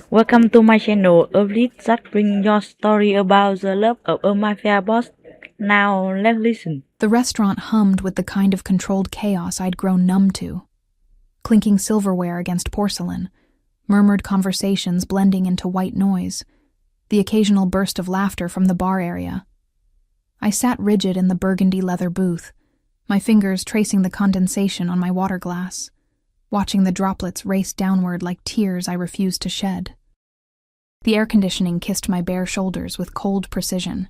Welcome to my channel, a place that brings your story about the love of a mafia boss. Now let's listen. The restaurant hummed with the kind of controlled chaos I'd grown numb to. Clinking silverware against porcelain, murmured conversations blending into white noise, the occasional burst of laughter from the bar area. I sat rigid in the burgundy leather booth, my fingers tracing the condensation on my water glass, watching the droplets race downward like tears I refused to shed. The air conditioning kissed my bare shoulders with cold precision,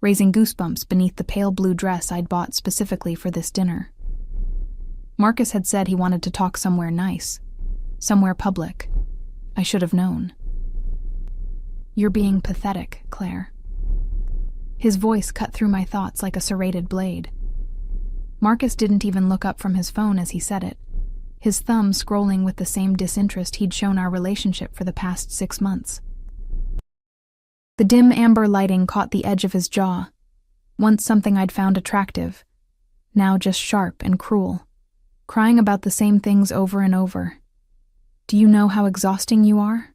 raising goosebumps beneath the pale blue dress I'd bought specifically for this dinner. Marcus had said he wanted to talk somewhere nice, somewhere public. I should have known. "You're being pathetic, Claire." His voice cut through my thoughts like a serrated blade. Marcus didn't even look up from his phone as he said it, his thumb scrolling with the same disinterest he'd shown our relationship for the past 6 months. The dim amber lighting caught the edge of his jaw, once something I'd found attractive, now just sharp and cruel, crying about the same things over and over. "Do you know how exhausting you are?"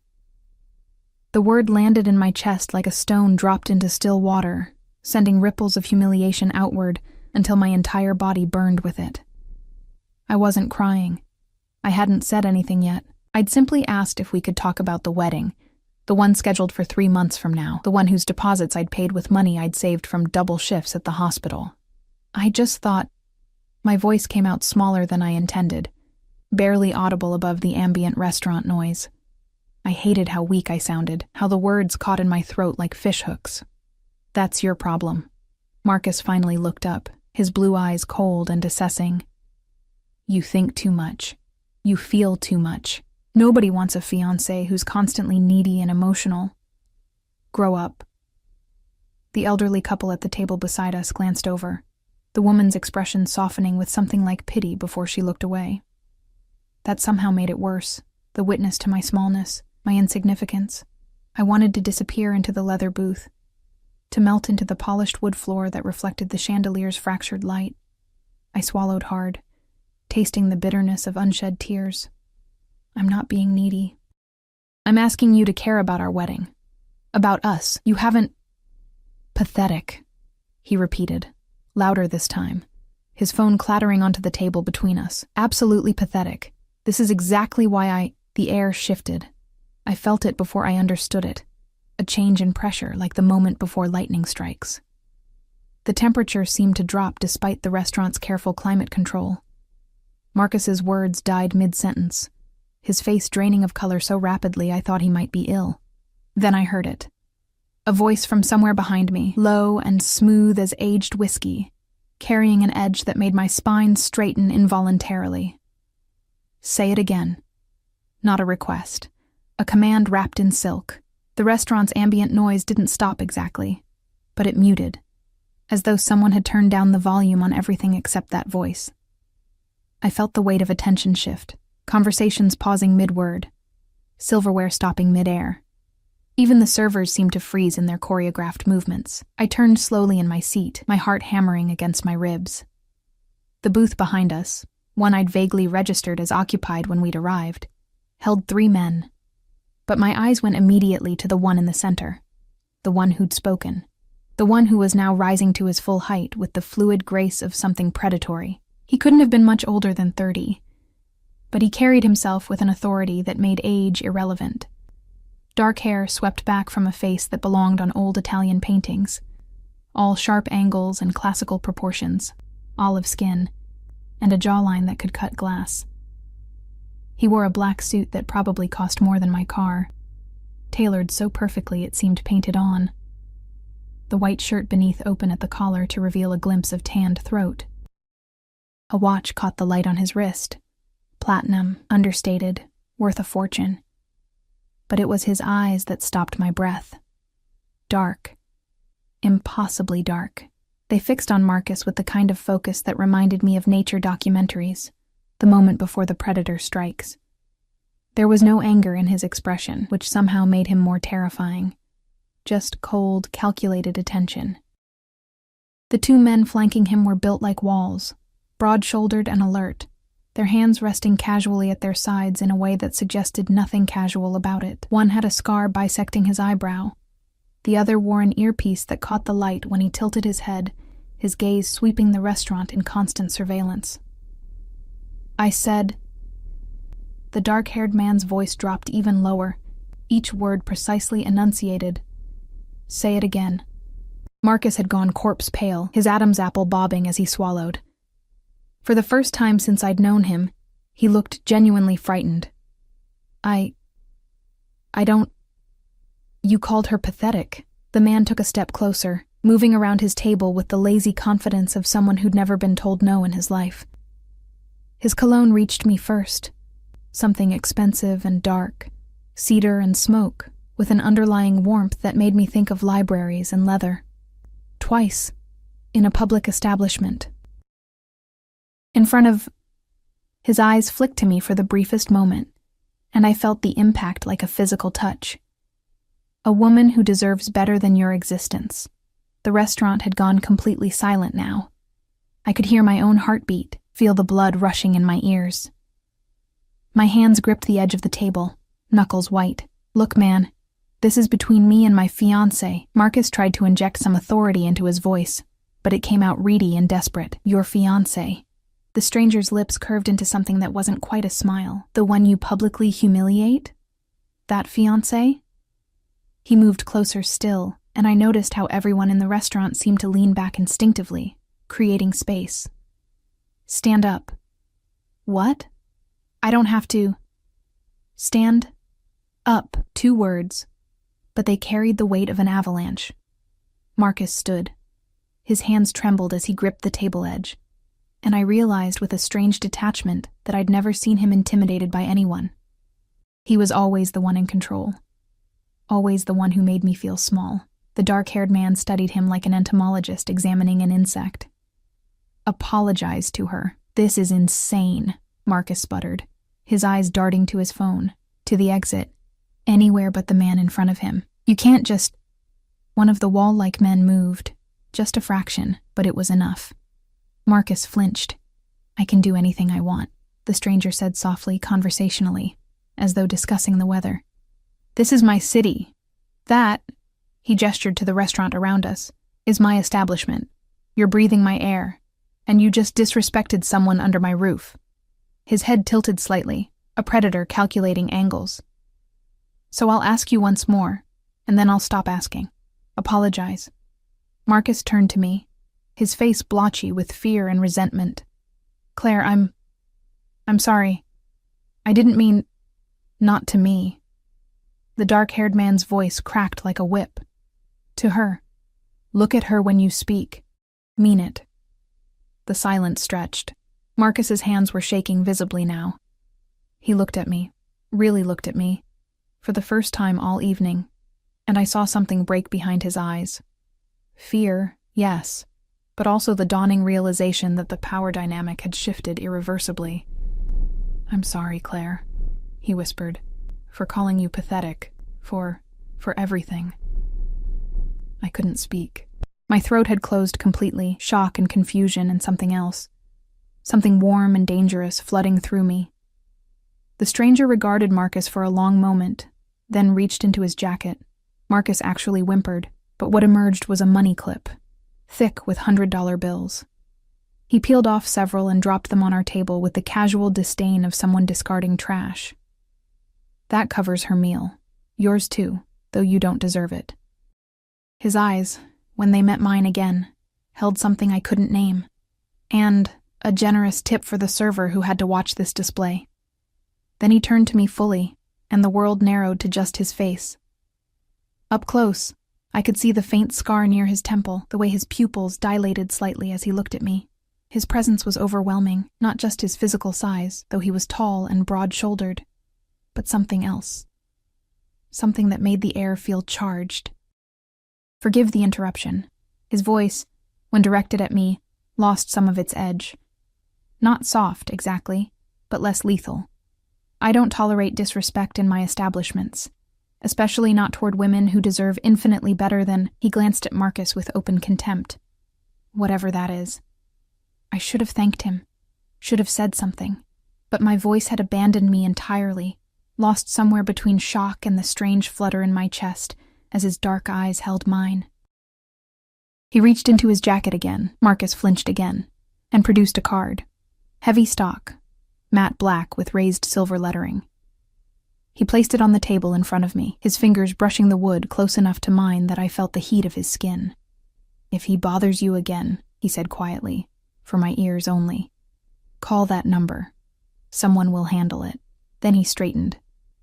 The word landed in my chest like a stone dropped into still water, sending ripples of humiliation outward until my entire body burned with it. I wasn't crying. I hadn't said anything yet. I'd simply asked if we could talk about the wedding, the one scheduled for 3 months from now, the one whose deposits I'd paid with money I'd saved from double shifts at the hospital. I just thought. My voice came out smaller than I intended, barely audible above the ambient restaurant noise. I hated how weak I sounded, how the words caught in my throat like fishhooks. "That's your problem." Marcus finally looked up, his blue eyes cold and assessing. "You think too much. You feel too much. Nobody wants a fiancé who's constantly needy and emotional. Grow up." The elderly couple at the table beside us glanced over, the woman's expression softening with something like pity before she looked away. That somehow made it worse, the witness to my smallness, my insignificance. I wanted to disappear into the leather booth, to melt into the polished wood floor that reflected the chandelier's fractured light. I swallowed hard, tasting the bitterness of unshed tears. "I'm not being needy. I'm asking you to care about our wedding. About us. You haven't—" "Pathetic," he repeated, louder this time, his phone clattering onto the table between us. "Absolutely pathetic. This is exactly why The air shifted. I felt it before I understood it. A change in pressure, like the moment before lightning strikes. The temperature seemed to drop despite the restaurant's careful climate control. Marcus's words died mid-sentence, his face draining of color so rapidly I thought he might be ill. Then I heard it. A voice from somewhere behind me, low and smooth as aged whiskey, carrying an edge that made my spine straighten involuntarily. "Say it again." Not a request. A command wrapped in silk. The restaurant's ambient noise didn't stop exactly, but it muted, as though someone had turned down the volume on everything except that voice. I felt the weight of attention shift, conversations pausing mid-word, silverware stopping mid-air. Even the servers seemed to freeze in their choreographed movements. I turned slowly in my seat, my heart hammering against my ribs. The booth behind us, one I'd vaguely registered as occupied when we'd arrived, held 3 men. But my eyes went immediately to the one in the center, the one who'd spoken, the one who was now rising to his full height with the fluid grace of something predatory. He couldn't have been much older than 30, but he carried himself with an authority that made age irrelevant. Dark hair swept back from a face that belonged on old Italian paintings, all sharp angles and classical proportions, olive skin, and a jawline that could cut glass. He wore a black suit that probably cost more than my car, tailored so perfectly it seemed painted on. The white shirt beneath open at the collar to reveal a glimpse of tanned throat. A watch caught the light on his wrist, platinum, understated, worth a fortune. But it was his eyes that stopped my breath. Dark. Impossibly dark. They fixed on Marcus with the kind of focus that reminded me of nature documentaries, the moment before the predator strikes. There was no anger in his expression, which somehow made him more terrifying. Just cold, calculated attention. The 2 men flanking him were built like walls, broad-shouldered and alert, their hands resting casually at their sides in a way that suggested nothing casual about it. One had a scar bisecting his eyebrow. The other wore an earpiece that caught the light when he tilted his head, his gaze sweeping the restaurant in constant surveillance. I said. The dark-haired man's voice dropped even lower, each word precisely enunciated. Say it again. Marcus had gone corpse pale, his Adam's apple bobbing as he swallowed. For the first time since I'd known him, he looked genuinely frightened. I don't... You called her pathetic. The man took a step closer, moving around his table with the lazy confidence of someone who'd never been told no in his life. His cologne reached me first. Something expensive and dark, cedar and smoke, with an underlying warmth that made me think of libraries and leather. Twice, in a public establishment. In front of... His eyes flicked to me for the briefest moment, and I felt the impact like a physical touch. A woman who deserves better than your existence. The restaurant had gone completely silent now. I could hear my own heartbeat, feel the blood rushing in my ears. My hands gripped the edge of the table, knuckles white. Look, man, this is between me and my fiancé. Marcus tried to inject some authority into his voice, but it came out reedy and desperate. Your fiancé. The stranger's lips curved into something that wasn't quite a smile. The one you publicly humiliate? That fiancé? He moved closer still, and I noticed how everyone in the restaurant seemed to lean back instinctively, creating space. Stand up. What? I don't have to. Stand up. 2 words, but they carried the weight of an avalanche. Marcus stood. His hands trembled as he gripped the table edge, and I realized with a strange detachment that I'd never seen him intimidated by anyone. He was always the one in control. Always the one who made me feel small. The dark-haired man studied him like an entomologist examining an insect. Apologize to her. This is insane, Marcus sputtered, his eyes darting to his phone, to the exit, anywhere but the man in front of him. You can't just... One of the wall-like men moved, just a fraction, but it was enough. Marcus flinched. I can do anything I want, the stranger said softly, conversationally, as though discussing the weather. This is my city. That, he gestured to the restaurant around us, is my establishment. You're breathing my air, and you just disrespected someone under my roof. His head tilted slightly, a predator calculating angles. So I'll ask you once more, and then I'll stop asking. Apologize. Marcus turned to me, his face blotchy with fear and resentment. Claire, I'm sorry. I didn't mean... Not to me. The dark-haired man's voice cracked like a whip. To her. Look at her when you speak. Mean it. The silence stretched. Marcus's hands were shaking visibly now. He looked at me, really looked at me, for the first time all evening, and I saw something break behind his eyes. Fear, yes, but also the dawning realization that the power dynamic had shifted irreversibly. I'm sorry, Claire, he whispered. For calling you pathetic, for everything. I couldn't speak. My throat had closed completely, shock and confusion and something else. Something warm and dangerous flooding through me. The stranger regarded Marcus for a long moment, then reached into his jacket. Marcus actually whimpered, but what emerged was a money clip, thick with $100 bills. He peeled off several and dropped them on our table with the casual disdain of someone discarding trash. That covers her meal. Yours too, though you don't deserve it. His eyes, when they met mine again, held something I couldn't name, and a generous tip for the server who had to watch this display. Then he turned to me fully, and the world narrowed to just his face. Up close, I could see the faint scar near his temple, the way his pupils dilated slightly as he looked at me. His presence was overwhelming, not just his physical size, though he was tall and broad-shouldered, but something else. Something that made the air feel charged. Forgive the interruption. His voice, when directed at me, lost some of its edge. Not soft, exactly, but less lethal. I don't tolerate disrespect in my establishments, especially not toward women who deserve infinitely better than... He glanced at Marcus with open contempt. Whatever that is. I should have thanked him, should have said something, But my voice had abandoned me entirely, lost somewhere between shock and the strange flutter in my chest as his dark eyes held mine. He reached into his jacket again, Marcus flinched again, and produced a card. Heavy stock, matte black with raised silver lettering. He placed it on the table in front of me, his fingers brushing the wood close enough to mine that I felt the heat of his skin. "If he bothers you again," he said quietly, for my ears only, "call that number. Someone will handle it." Then he straightened,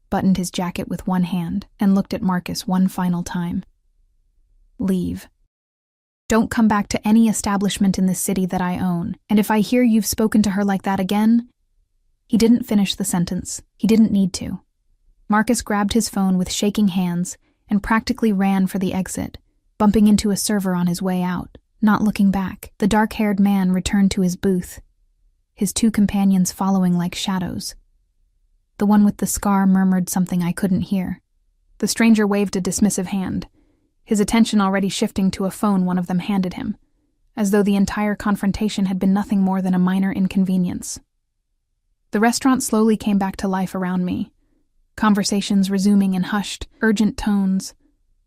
buttoned his jacket with one hand, and looked at Marcus one final time. "Leave. Don't come back to any establishment in this city that I own, and if I hear you've spoken to her like that again—" He didn't finish the sentence. He didn't need to. Marcus grabbed his phone with shaking hands and practically ran for the exit, bumping into a server on his way out, not looking back. The dark-haired man returned to his booth, his two companions following like shadows. The one with the scar murmured something I couldn't hear. The stranger waved a dismissive hand, his attention already shifting to a phone one of them handed him, as though the entire confrontation had been nothing more than a minor inconvenience. The restaurant slowly came back to life around me, conversations resuming in hushed, urgent tones,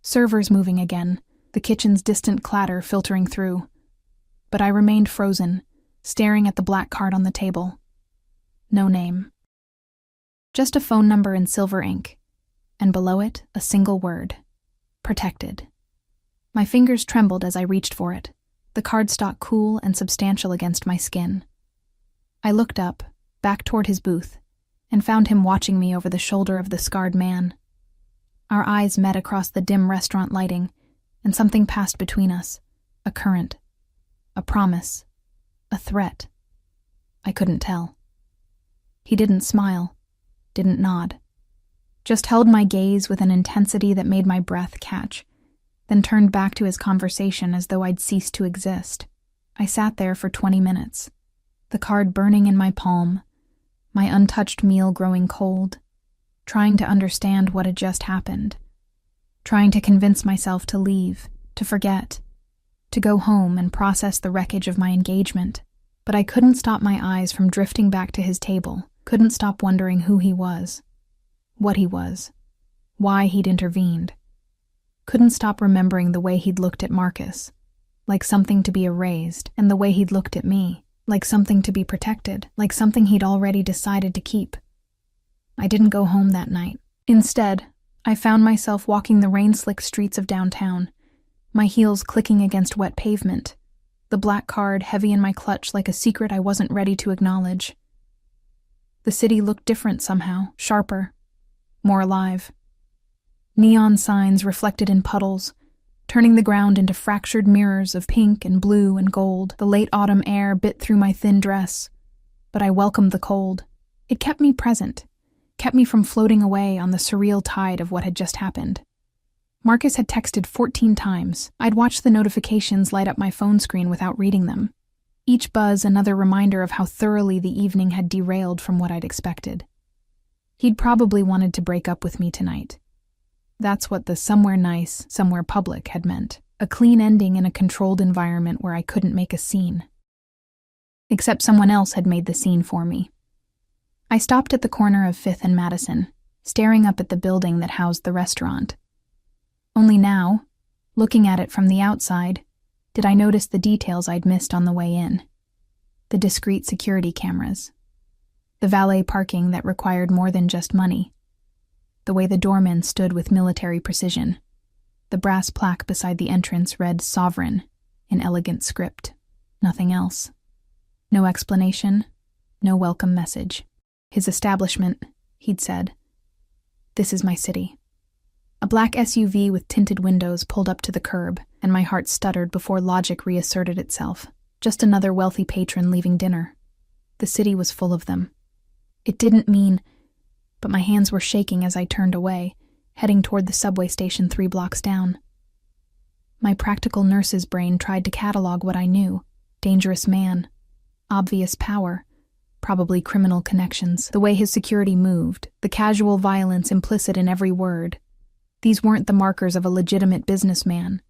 servers moving again, the kitchen's distant clatter filtering through. But I remained frozen, staring at the black card on the table. No name. Just a phone number in silver ink, and below it, a single word. Protected. My fingers trembled as I reached for it, the cardstock cool and substantial against my skin. I looked up, back toward his booth, and found him watching me over the shoulder of the scarred man. Our eyes met across the dim restaurant lighting, and something passed between us, a current, a promise, a threat. I couldn't tell. He didn't smile, didn't nod, just held my gaze with an intensity that made my breath catch, then turned back to his conversation as though I'd ceased to exist. I sat there for 20 minutes, the card burning in my palm, my untouched meal growing cold, trying to understand what had just happened, trying to convince myself to leave, to forget, to go home and process the wreckage of my engagement. But I couldn't stop my eyes from drifting back to his table, couldn't stop wondering who he was, what he was, why he'd intervened. Couldn't stop remembering the way he'd looked at Marcus, like something to be erased, and the way he'd looked at me, like something to be protected, like something he'd already decided to keep. I didn't go home that night. Instead, I found myself walking the rain-slick streets of downtown, my heels clicking against wet pavement, the black card heavy in my clutch like a secret I wasn't ready to acknowledge. The city looked different somehow, sharper, more alive. Neon signs reflected in puddles, turning the ground into fractured mirrors of pink and blue and gold. The late autumn air bit through my thin dress, but I welcomed the cold. It kept me present, kept me from floating away on the surreal tide of what had just happened. Marcus had texted 14 times. I'd watched the notifications light up my phone screen without reading them. Each buzz another reminder of how thoroughly the evening had derailed from what I'd expected. He'd probably wanted to break up with me tonight. That's what the somewhere nice, somewhere public had meant. A clean ending in a controlled environment where I couldn't make a scene. Except someone else had made the scene for me. I stopped at the corner of 5th and Madison, staring up at the building that housed the restaurant. Only now, looking at it from the outside, did I notice the details I'd missed on the way in. The discreet security cameras. The valet parking that required more than just money. The way the doorman stood with military precision. The brass plaque beside the entrance read "Sovereign" in elegant script. Nothing else. No explanation, no welcome message. His establishment, he'd said. This is my city. A black SUV with tinted windows pulled up to the curb, and my heart stuttered before logic reasserted itself. Just another wealthy patron leaving dinner. The city was full of them. It didn't mean... But my hands were shaking as I turned away, heading toward the subway station 3 blocks down. My practical nurse's brain tried to catalog what I knew. Dangerous man. Obvious power. Probably criminal connections. The way his security moved. The casual violence implicit in every word. These weren't the markers of a legitimate businessman.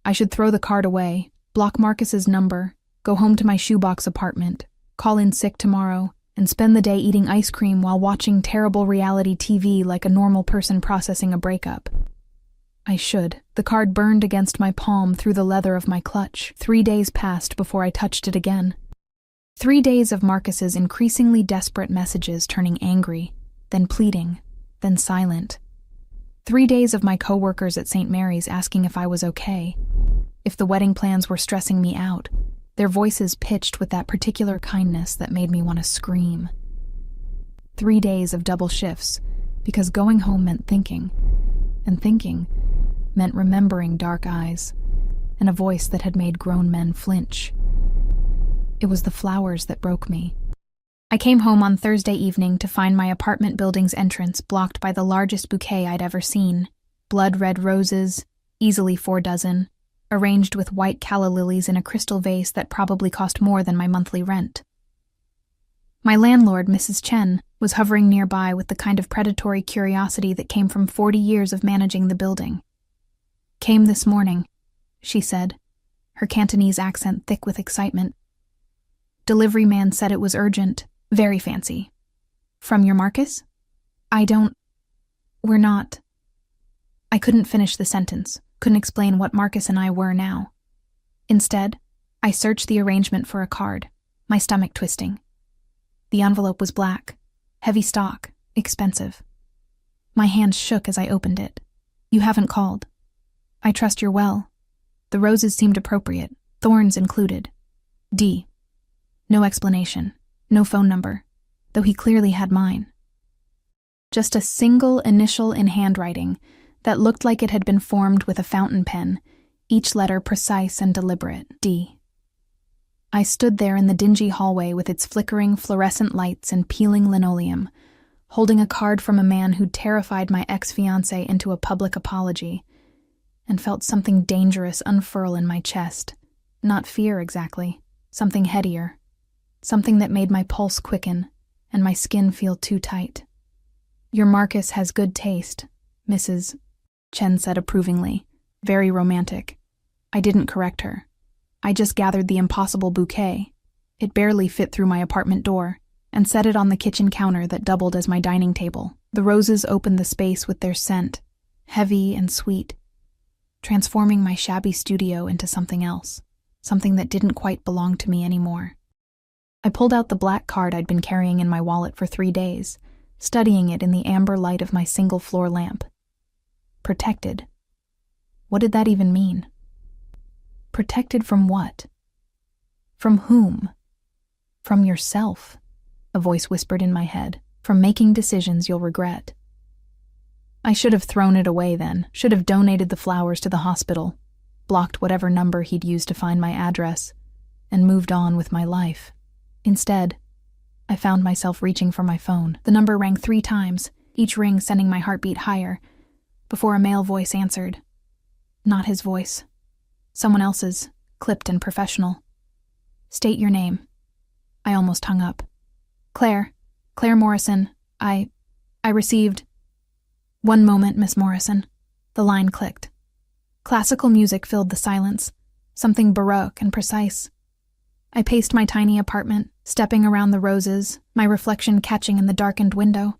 I should throw the card away, block Marcus's number, go home to my shoebox apartment, call in sick tomorrow, and spend the day eating ice cream while watching terrible reality TV like a normal person processing a breakup. I should. The card burned against my palm through the leather of my clutch. 3 days passed before I touched it again. 3 days of Marcus's increasingly desperate messages turning angry, then pleading, then silent. 3 days of my co-workers at St. Mary's asking if I was okay, if the wedding plans were stressing me out, their voices pitched with that particular kindness that made me want to scream. 3 days of double shifts, because going home meant thinking, and thinking meant remembering dark eyes and a voice that had made grown men flinch. It was the flowers that broke me. I came home on Thursday evening to find my apartment building's entrance blocked by the largest bouquet I'd ever seen. Blood-red roses, easily 4 dozen, arranged with white calla lilies in a crystal vase that probably cost more than my monthly rent. My landlord, Mrs. Chen, was hovering nearby with the kind of predatory curiosity that came from 40 years of managing the building. "Came this morning," she said, her Cantonese accent thick with excitement. "Delivery man said it was urgent, very fancy. From your Marcus? We're not." I couldn't finish the sentence, couldn't explain what Marcus and I were now. Instead, I searched the arrangement for a card, my stomach twisting. The envelope was black, heavy stock, expensive. My hands shook as I opened it. "You haven't called. I trust you're well." The roses seemed appropriate, thorns included. D. No explanation, no phone number, though he clearly had mine. Just a single initial in handwriting that looked like it had been formed with a fountain pen, each letter precise and deliberate. D. I stood there in the dingy hallway with its flickering fluorescent lights and peeling linoleum, holding a card from a man who'd terrified my ex-fiancé into a public apology, and felt something dangerous unfurl in my chest. Not fear exactly, something headier. Something that made my pulse quicken and my skin feel too tight. "Your Marcus has good taste," Mrs. Chen said approvingly, very romantic. I didn't correct her. I just gathered the impossible bouquet. It barely fit through my apartment door, and set it on the kitchen counter that doubled as my dining table. The roses opened the space with their scent, heavy and sweet, transforming my shabby studio into something else, something that didn't quite belong to me anymore. I pulled out the black card I'd been carrying in my wallet for 3 days, studying it in the amber light of my single-floor lamp. Protected. What did that even mean? Protected from what? From whom? From yourself, a voice whispered in my head. From making decisions you'll regret. I should have thrown it away then, should have donated the flowers to the hospital, blocked whatever number he'd used to find my address, and moved on with my life. Instead, I found myself reaching for my phone. The number rang 3 times, each ring sending my heartbeat higher, before a male voice answered. Not his voice. Someone else's, clipped and professional. "State your name." I almost hung up. Claire Morrison. I received..." "One moment, Miss Morrison." The line clicked. Classical music filled the silence, something baroque and precise. I paced my tiny apartment, stepping around the roses, my reflection catching in the darkened window.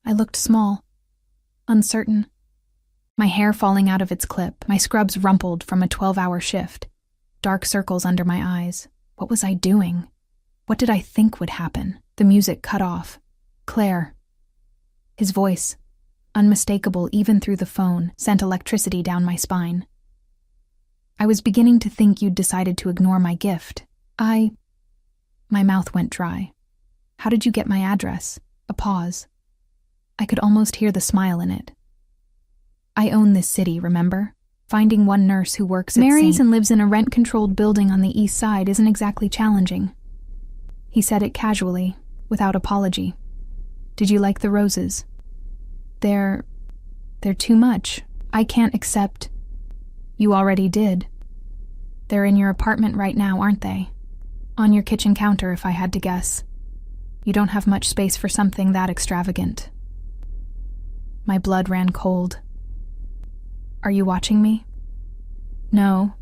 I looked small, uncertain. My hair falling out of its clip, my scrubs rumpled from a 12-hour shift. Dark circles under my eyes. What was I doing? What did I think would happen? The music cut off. Claire. His voice, unmistakable even through the phone, sent electricity down my spine. "I was beginning to think you'd decided to ignore my gift. My mouth went dry. "How did you get my address?" A pause. I could almost hear the smile in it. "I own this city, remember? Finding one nurse who works at Mary's and lives in a rent-controlled building on the east side isn't exactly challenging." He said it casually, without apology. "Did you like the roses?" They're too much. I can't accept." "You already did. They're in your apartment right now, aren't they? On your kitchen counter, if I had to guess. You don't have much space for something that extravagant." My blood ran cold. "Are you watching me?" "No."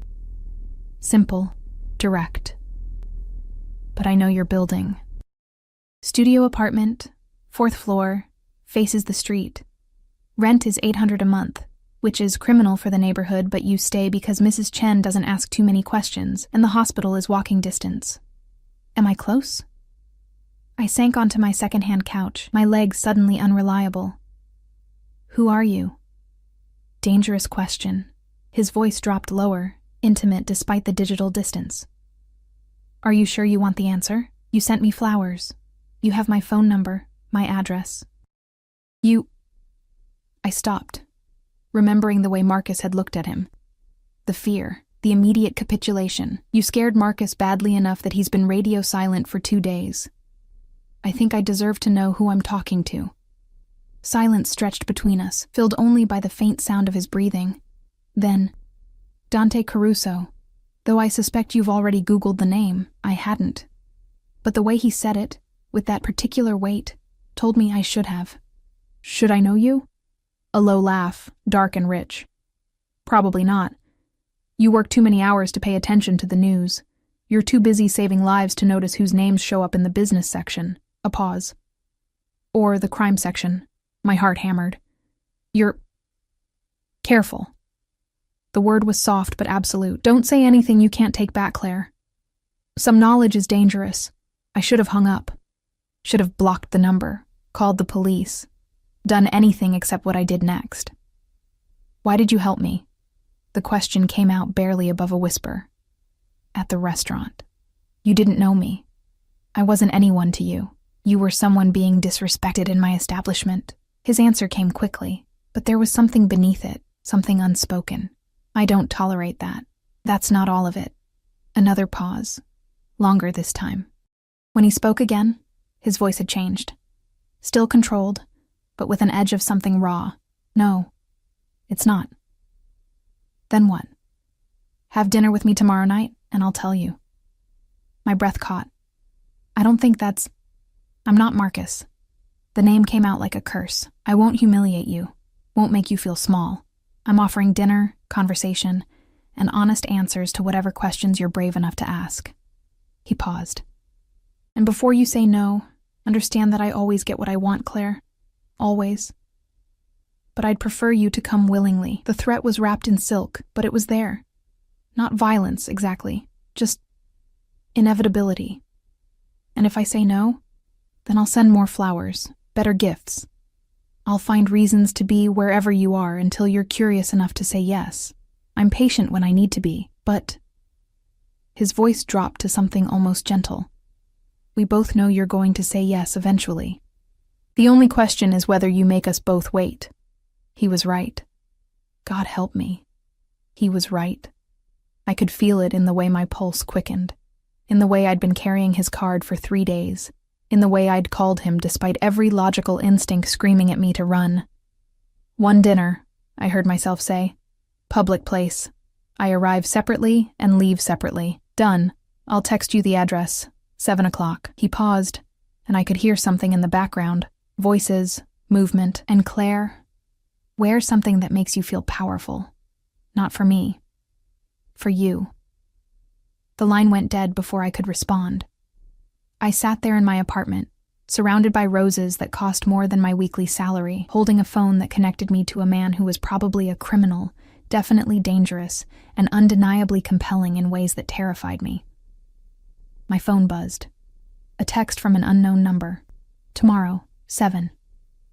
Simple, direct. "But I know your building." Studio apartment, 4th floor, faces the street. Rent is $800 a month, which is criminal for the neighborhood, but you stay because Mrs. Chen doesn't ask too many questions, and the hospital is walking distance. Am I close? I sank onto my second-hand couch, my legs suddenly unreliable. Who are you? Dangerous question. His voice dropped lower, intimate despite the digital distance. Are you sure you want the answer? You sent me flowers. You have my phone number, my address. I stopped, remembering the way Marcus had looked at him. The fear, the immediate capitulation. You scared Marcus badly enough that he's been radio silent for 2 days. I think I deserve to know who I'm talking to. Silence stretched between us, filled only by the faint sound of his breathing. Then, Dante Caruso. Though I suspect you've already Googled the name, I hadn't. But the way he said it, with that particular weight, told me I should have. Should I know you? A low laugh, dark and rich. Probably not. You work too many hours to pay attention to the news. You're too busy saving lives to notice whose names show up in the business section. A pause. Or the crime section. My heart hammered. You're careful. The word was soft but absolute. Don't say anything you can't take back, Claire. Some knowledge is dangerous. I should have hung up. Should have blocked the number, called the police, done anything except what I did next. Why did you help me? The question came out barely above a whisper. At the restaurant. You didn't know me. I wasn't anyone to you. You were someone being disrespected in my establishment. His answer came quickly, but there was something beneath it, something unspoken. I don't tolerate that. That's not all of it. Another pause. Longer this time. When he spoke again, his voice had changed. Still controlled, but with an edge of something raw. No, it's not. Then what? Have dinner with me tomorrow night, and I'll tell you. My breath caught. I don't think that's... I'm not Marcus. The name came out like a curse. I won't humiliate you. Won't make you feel small. I'm offering dinner, conversation, and honest answers to whatever questions you're brave enough to ask. He paused. And before you say no, understand that I always get what I want, Claire. Always. But I'd prefer you to come willingly. The threat was wrapped in silk, but it was there. Not violence, exactly. Just inevitability. And if I say no, then I'll send more flowers, better gifts. I'll find reasons to be wherever you are until you're curious enough to say yes. I'm patient when I need to be, but... His voice dropped to something almost gentle. We both know you're going to say yes eventually. The only question is whether you make us both wait. He was right. God help me. He was right. I could feel it in the way my pulse quickened, in the way I'd been carrying his card for 3 days, in the way I'd called him despite every logical instinct screaming at me to run. One dinner, I heard myself say. Public place. I arrive separately and leave separately. Done. I'll text you the address. 7 o'clock. He paused, and I could hear something in the background. Voices, movement, and Claire. Wear something that makes you feel powerful. Not for me. For you. The line went dead before I could respond. I sat there in my apartment, surrounded by roses that cost more than my weekly salary, holding a phone that connected me to a man who was probably a criminal, definitely dangerous, and undeniably compelling in ways that terrified me. My phone buzzed. A text from an unknown number. Tomorrow, 7.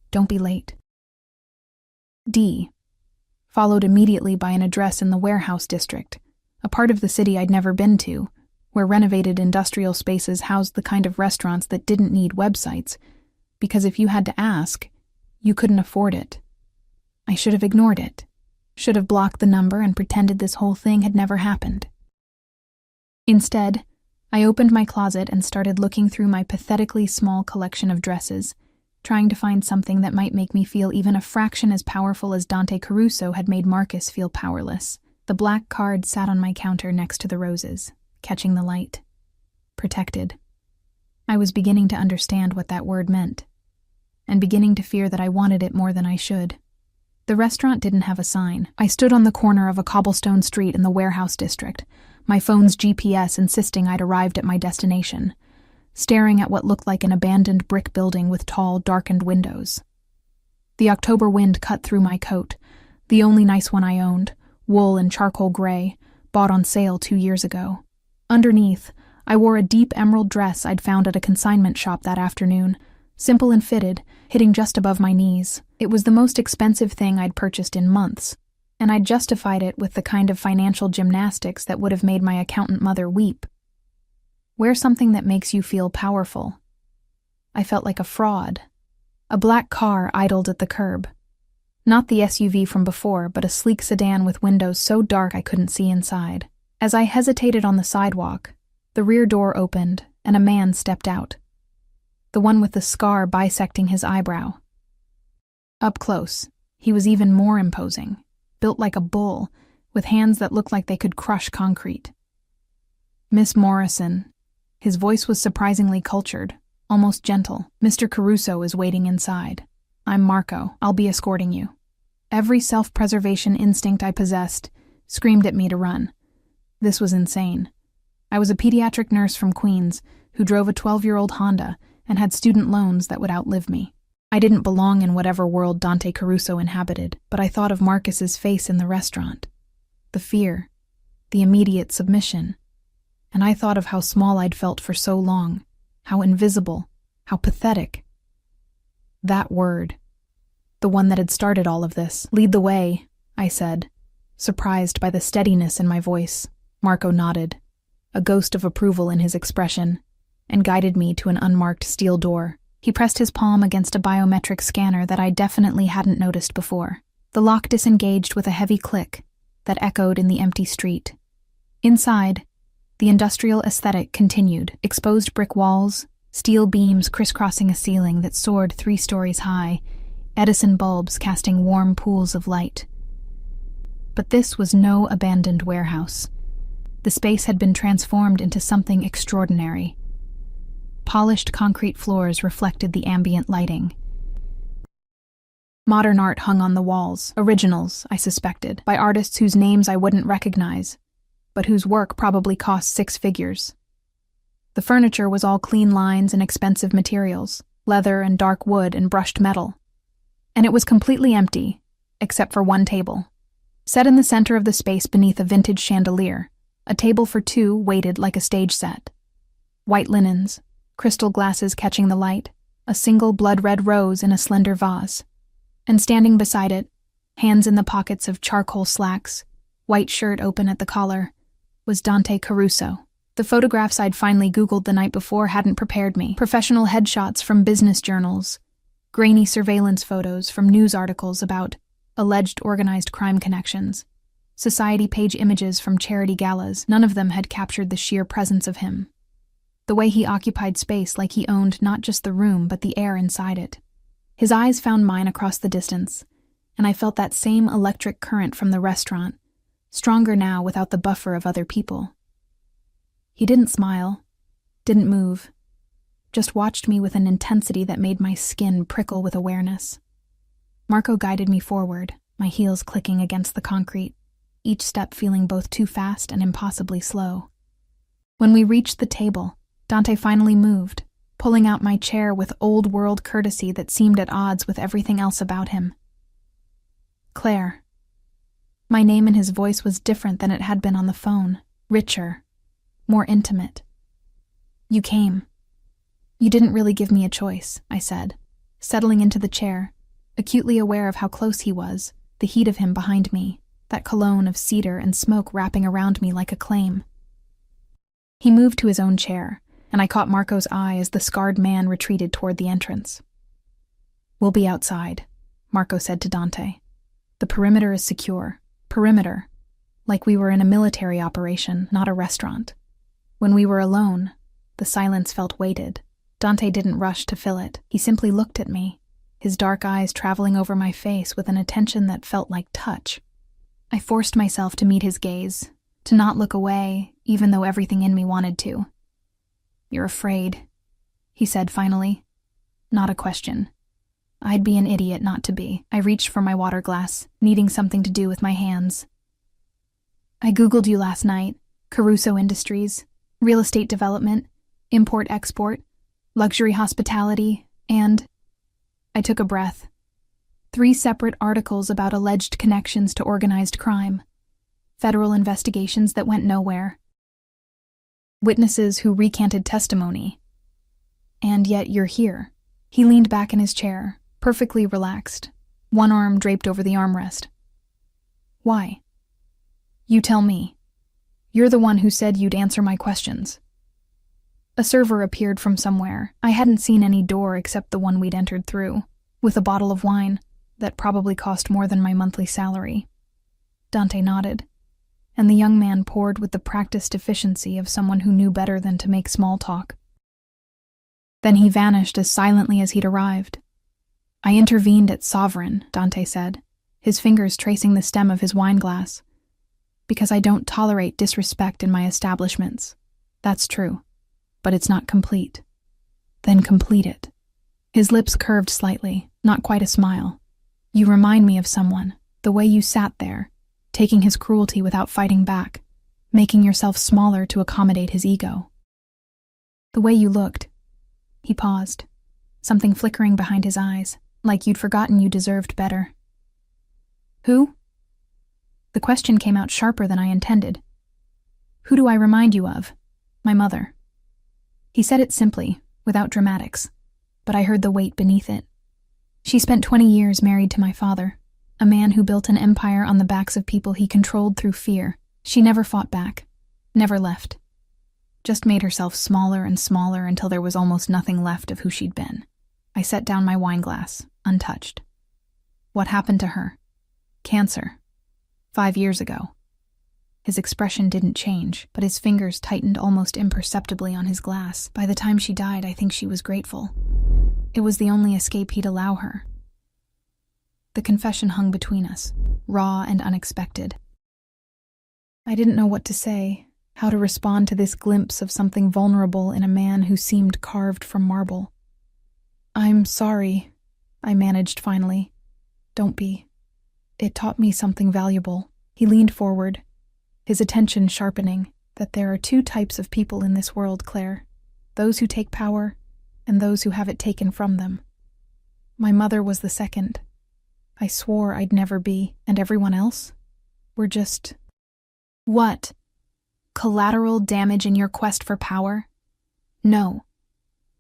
Don't be late. D. Followed immediately by an address in the warehouse district, a part of the city I'd never been to, where renovated industrial spaces housed the kind of restaurants that didn't need websites, because if you had to ask, you couldn't afford it. I should have ignored it, should have blocked the number and pretended this whole thing had never happened. Instead, I opened my closet and started looking through my pathetically small collection of dresses, trying to find something that might make me feel even a fraction as powerful as Dante Caruso had made Marcus feel powerless. The black card sat on my counter next to the roses, catching the light. Protected. I was beginning to understand what that word meant, and beginning to fear that I wanted it more than I should. The restaurant didn't have a sign. I stood on the corner of a cobblestone street in the warehouse district, my phone's GPS insisting I'd arrived at my destination. staring at what looked like an abandoned brick building with tall, darkened windows. The October wind cut through my coat, the only nice one I owned, wool and charcoal gray, bought on sale 2 years ago. Underneath, I wore a deep emerald dress I'd found at a consignment shop that afternoon, simple and fitted, hitting just above my knees. It was the most expensive thing I'd purchased in months, and I'd justified it with the kind of financial gymnastics that would have made my accountant mother weep. Wear something that makes you feel powerful. I felt like a fraud. A black car idled at the curb. Not the SUV from before, but a sleek sedan with windows so dark I couldn't see inside. As I hesitated on the sidewalk, the rear door opened and a man stepped out. The one with the scar bisecting his eyebrow. Up close, he was even more imposing, built like a bull, with hands that looked like they could crush concrete. "Miss Morrison." His voice was surprisingly cultured, almost gentle. "Mr. Caruso is waiting inside. I'm Marco. I'll be escorting you." Every self-preservation instinct I possessed screamed at me to run. This was insane. I was a pediatric nurse from Queens who drove a 12-year-old Honda and had student loans that would outlive me. I didn't belong in whatever world Dante Caruso inhabited, but I thought of Marcus's face in the restaurant. The fear, the immediate submission. And I thought of how small I'd felt for so long, how invisible, how pathetic. That word, the one that had started all of this. "Lead the way," I said, surprised by the steadiness in my voice. Marco nodded, a ghost of approval in his expression, and guided me to an unmarked steel door. He pressed his palm against a biometric scanner that I definitely hadn't noticed before. The lock disengaged with a heavy click that echoed in the empty street. Inside, the industrial aesthetic continued. Exposed brick walls, steel beams crisscrossing a ceiling that soared 3 stories high, Edison bulbs casting warm pools of light. But this was no abandoned warehouse. The space had been transformed into something extraordinary. Polished concrete floors reflected the ambient lighting. Modern art hung on the walls, originals, I suspected, by artists whose names I wouldn't recognize, but whose work probably cost 6 figures. The furniture was all clean lines and expensive materials, leather and dark wood and brushed metal. And it was completely empty, except for one table. Set in the center of the space beneath a vintage chandelier, a table for 2 waited like a stage set. White linens, crystal glasses catching the light, a single blood-red rose in a slender vase. And standing beside it, hands in the pockets of charcoal slacks, white shirt open at the collar, was Dante Caruso. The photographs I'd finally Googled the night before hadn't prepared me. Professional headshots from business journals, grainy surveillance photos from news articles about alleged organized crime connections, society page images from charity galas. None of them had captured the sheer presence of him. The way he occupied space like he owned not just the room but the air inside it. His eyes found mine across the distance, and I felt that same electric current from the restaurant, stronger now without the buffer of other people. He didn't smile, didn't move, just watched me with an intensity that made my skin prickle with awareness. Marco guided me forward, my heels clicking against the concrete, each step feeling both too fast and impossibly slow. When we reached the table, Dante finally moved, pulling out my chair with old-world courtesy that seemed at odds with everything else about him. "Claire." My name in his voice was different than it had been on the phone, richer, more intimate. "You came. You didn't really give me a choice," I said, settling into the chair, acutely aware of how close he was, the heat of him behind me, that cologne of cedar and smoke wrapping around me like a claim. He moved to his own chair, and I caught Marco's eye as the scarred man retreated toward the entrance. "We'll be outside," Marco said to Dante. "The perimeter is secure. Perimeter. Like we were in a military operation, not a restaurant." When we were alone, the silence felt weighted. Dante didn't rush to fill it. He simply looked at me, his dark eyes traveling over my face with an attention that felt like touch. I forced myself to meet his gaze, to not look away, even though everything in me wanted to. "You're afraid," he said finally. Not a question. I'd be an idiot not to be. I reached for my water glass, needing something to do with my hands. "I Googled you last night. Caruso Industries, real estate development, import-export, luxury hospitality, and... I took a breath. 3 separate articles about alleged connections to organized crime. Federal investigations that went nowhere. Witnesses who recanted testimony. And yet you're here. He leaned back in his chair, perfectly relaxed, one arm draped over the armrest. Why? You tell me. You're the one who said you'd answer my questions. A server appeared from somewhere. I hadn't seen any door except the one we'd entered through, with a bottle of wine that probably cost more than my monthly salary. Dante nodded, and the young man poured with the practiced efficiency of someone who knew better than to make small talk. Then he vanished as silently as he'd arrived. I intervened at sovereign, Dante said, his fingers tracing the stem of his wine glass. Because I don't tolerate disrespect in my establishments. That's true. But it's not complete. Then complete it. His lips curved slightly, not quite a smile. You remind me of someone, the way you sat there, taking his cruelty without fighting back, making yourself smaller to accommodate his ego. The way you looked. He paused, something flickering behind his eyes, like you'd forgotten you deserved better. Who? The question came out sharper than I intended. Who do I remind you of? My mother. He said it simply, without dramatics, but I heard the weight beneath it. She spent 20 years married to my father, a man who built an empire on the backs of people he controlled through fear. She never fought back, never left. Just made herself smaller and smaller until there was almost nothing left of who she'd been. I set down my wine glass, untouched. What happened to her? Cancer. 5 years ago. His expression didn't change, but his fingers tightened almost imperceptibly on his glass. By the time she died, I think she was grateful. It was the only escape he'd allow her. The confession hung between us, raw and unexpected. I didn't know what to say, how to respond to this glimpse of something vulnerable in a man who seemed carved from marble. I'm sorry, I managed finally. Don't be. It taught me something valuable. He leaned forward, his attention sharpening, that there are 2 types of people in this world, Claire. Those who take power, and those who have it taken from them. My mother was the second. I swore I'd never be, and everyone else? We're just... What? Collateral damage in your quest for power? No.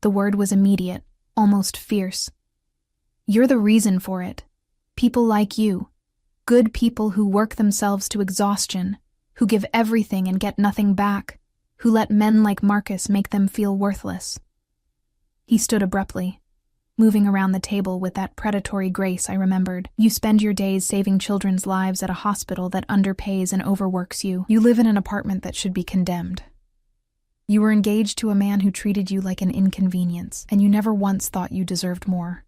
The word was immediate, almost fierce. You're the reason for it. People like you. Good people who work themselves to exhaustion, who give everything and get nothing back, who let men like Marcus make them feel worthless. He stood abruptly, moving around the table with that predatory grace I remembered. You spend your days saving children's lives at a hospital that underpays and overworks you. You live in an apartment that should be condemned. You were engaged to a man who treated you like an inconvenience, and you never once thought you deserved more.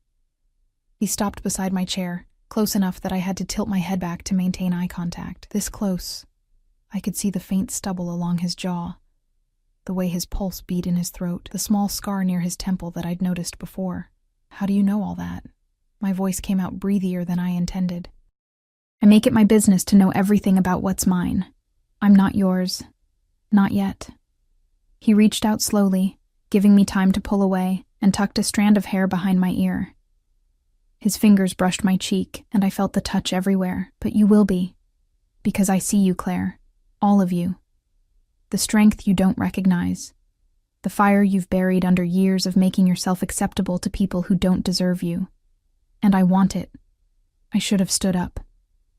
He stopped beside my chair, close enough that I had to tilt my head back to maintain eye contact. This close, I could see the faint stubble along his jaw, the way his pulse beat in his throat, the small scar near his temple that I'd noticed before. How do you know all that? My voice came out breathier than I intended. I make it my business to know everything about what's mine. I'm not yours. Not yet. He reached out slowly, giving me time to pull away, and tucked a strand of hair behind my ear. His fingers brushed my cheek, and I felt the touch everywhere. But you will be. Because I see you, Claire. All of you. The strength you don't recognize. The fire you've buried under years of making yourself acceptable to people who don't deserve you. And I want it. I should have stood up.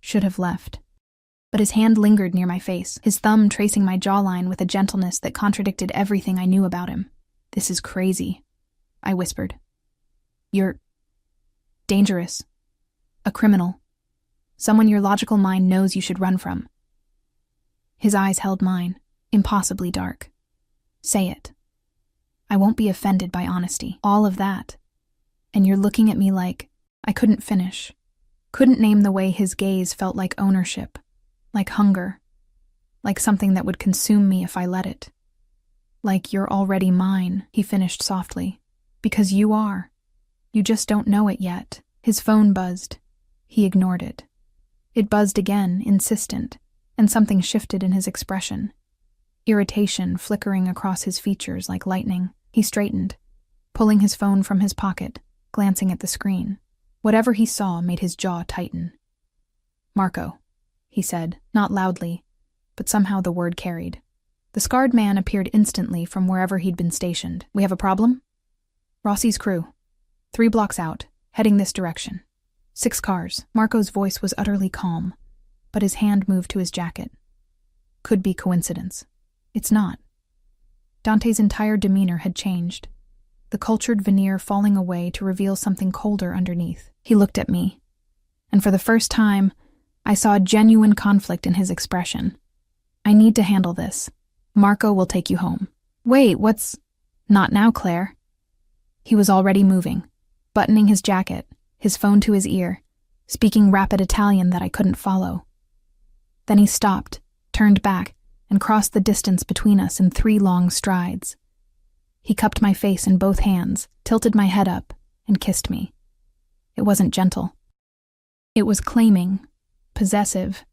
Should have left. But his hand lingered near my face, his thumb tracing my jawline with a gentleness that contradicted everything I knew about him. This is crazy, I whispered. You're dangerous. A criminal. Someone your logical mind knows you should run from. His eyes held mine, impossibly dark. Say it. I won't be offended by honesty. All of that. And you're looking at me like... I couldn't finish. Couldn't name the way his gaze felt like ownership. Like hunger. Like something that would consume me if I let it. Like you're already mine, he finished softly. Because you are. You just don't know it yet. His phone buzzed. He ignored it. It buzzed again, insistent, and something shifted in his expression. irritation flickering across his features like lightning. He straightened, pulling his phone from his pocket, glancing at the screen. Whatever he saw made his jaw tighten. "Marco," he said, not loudly, but somehow the word carried. The scarred man appeared instantly from wherever he'd been stationed. "We have a problem?" "Rossi's crew. 3 blocks out, heading this direction. 6 cars." Marco's voice was utterly calm, but his hand moved to his jacket. "Could be coincidence." "It's not." Dante's entire demeanor had changed, the cultured veneer falling away to reveal something colder underneath. He looked at me, and for the first time, I saw a genuine conflict in his expression. "I need to handle this. Marco will take you home." "Wait, what's—" "Not now, Claire." He was already moving, buttoning his jacket, his phone to his ear, speaking rapid Italian that I couldn't follow. Then he stopped, turned back, and crossed the distance between us in 3 long strides. He cupped my face in both hands, tilted my head up, and kissed me. It wasn't gentle. It was claiming, possessive,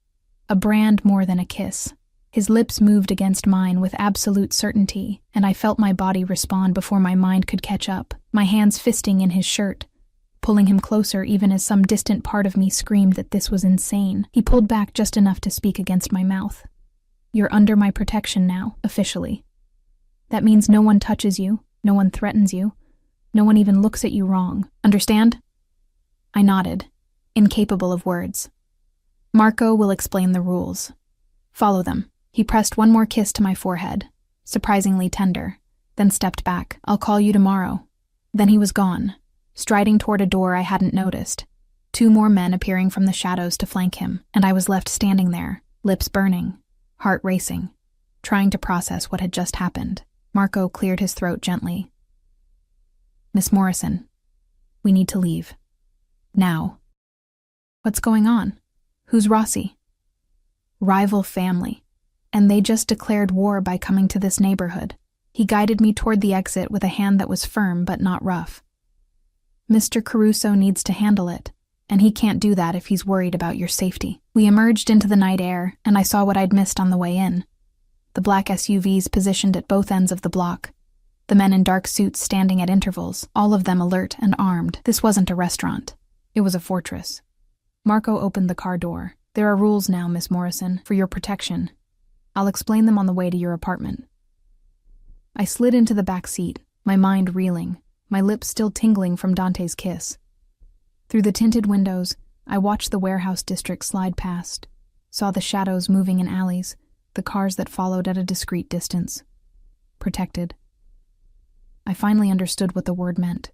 a brand more than a kiss. His lips moved against mine with absolute certainty, and I felt my body respond before my mind could catch up, my hands fisting in his shirt, pulling him closer even as some distant part of me screamed that this was insane. He pulled back just enough to speak against my mouth. "You're under my protection now, officially. That means no one touches you, no one threatens you, no one even looks at you wrong. Understand?" I nodded, incapable of words. "Marco will explain the rules. Follow them." He pressed one more kiss to my forehead, surprisingly tender, then stepped back. "I'll call you tomorrow." Then he was gone, striding toward a door I hadn't noticed, 2 more men appearing from the shadows to flank him, and I was left standing there, lips burning, heart racing, trying to process what had just happened. Marco cleared his throat gently. "Miss Morrison, we need to leave. Now." "What's going on? Who's Rossi?" "Rival family, and they just declared war by coming to this neighborhood." He guided me toward the exit with a hand that was firm but not rough. "Mr. Caruso needs to handle it, and he can't do that if he's worried about your safety." We emerged into the night air, and I saw what I'd missed on the way in. The black SUVs positioned at both ends of the block, the men in dark suits standing at intervals, all of them alert and armed. This wasn't a restaurant. It was a fortress. Marco opened the car door. "There are rules now, Miss Morrison, for your protection. I'll explain them on the way to your apartment." I slid into the back seat, my mind reeling, my lips still tingling from Dante's kiss. Through the tinted windows, I watched the warehouse district slide past, saw the shadows moving in alleys, the cars that followed at a discreet distance. Protected. I finally understood what the word meant,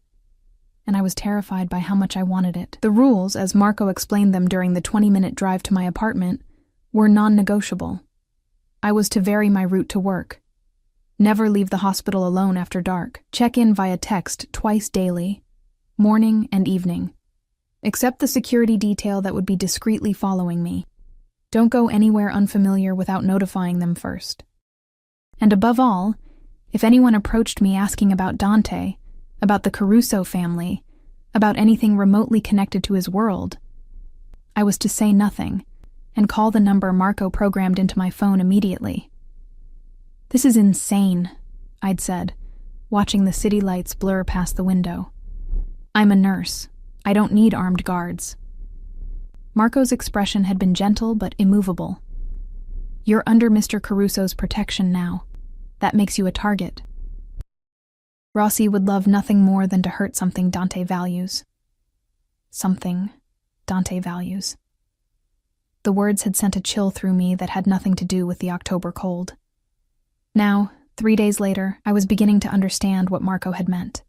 and I was terrified by how much I wanted it. The rules, as Marco explained them during the 20-minute drive to my apartment, were non-negotiable. I was to vary my route to work, never leave the hospital alone after dark, check in via text twice daily, morning and evening, accept the security detail that would be discreetly following me. Don't go anywhere unfamiliar without notifying them first. And above all, if anyone approached me asking about Dante, about the Caruso family, about anything remotely connected to his world, I was to say nothing and call the number Marco programmed into my phone immediately. "This is insane," I'd said, watching the city lights blur past the window. "I'm a nurse. I don't need armed guards." Marco's expression had been gentle but immovable. "You're under Mr. Caruso's protection now. That makes you a target. Rossi would love nothing more than to hurt something Dante values." Something Dante values. The words had sent a chill through me that had nothing to do with the October cold. Now, 3 days later, I was beginning to understand what Marco had meant.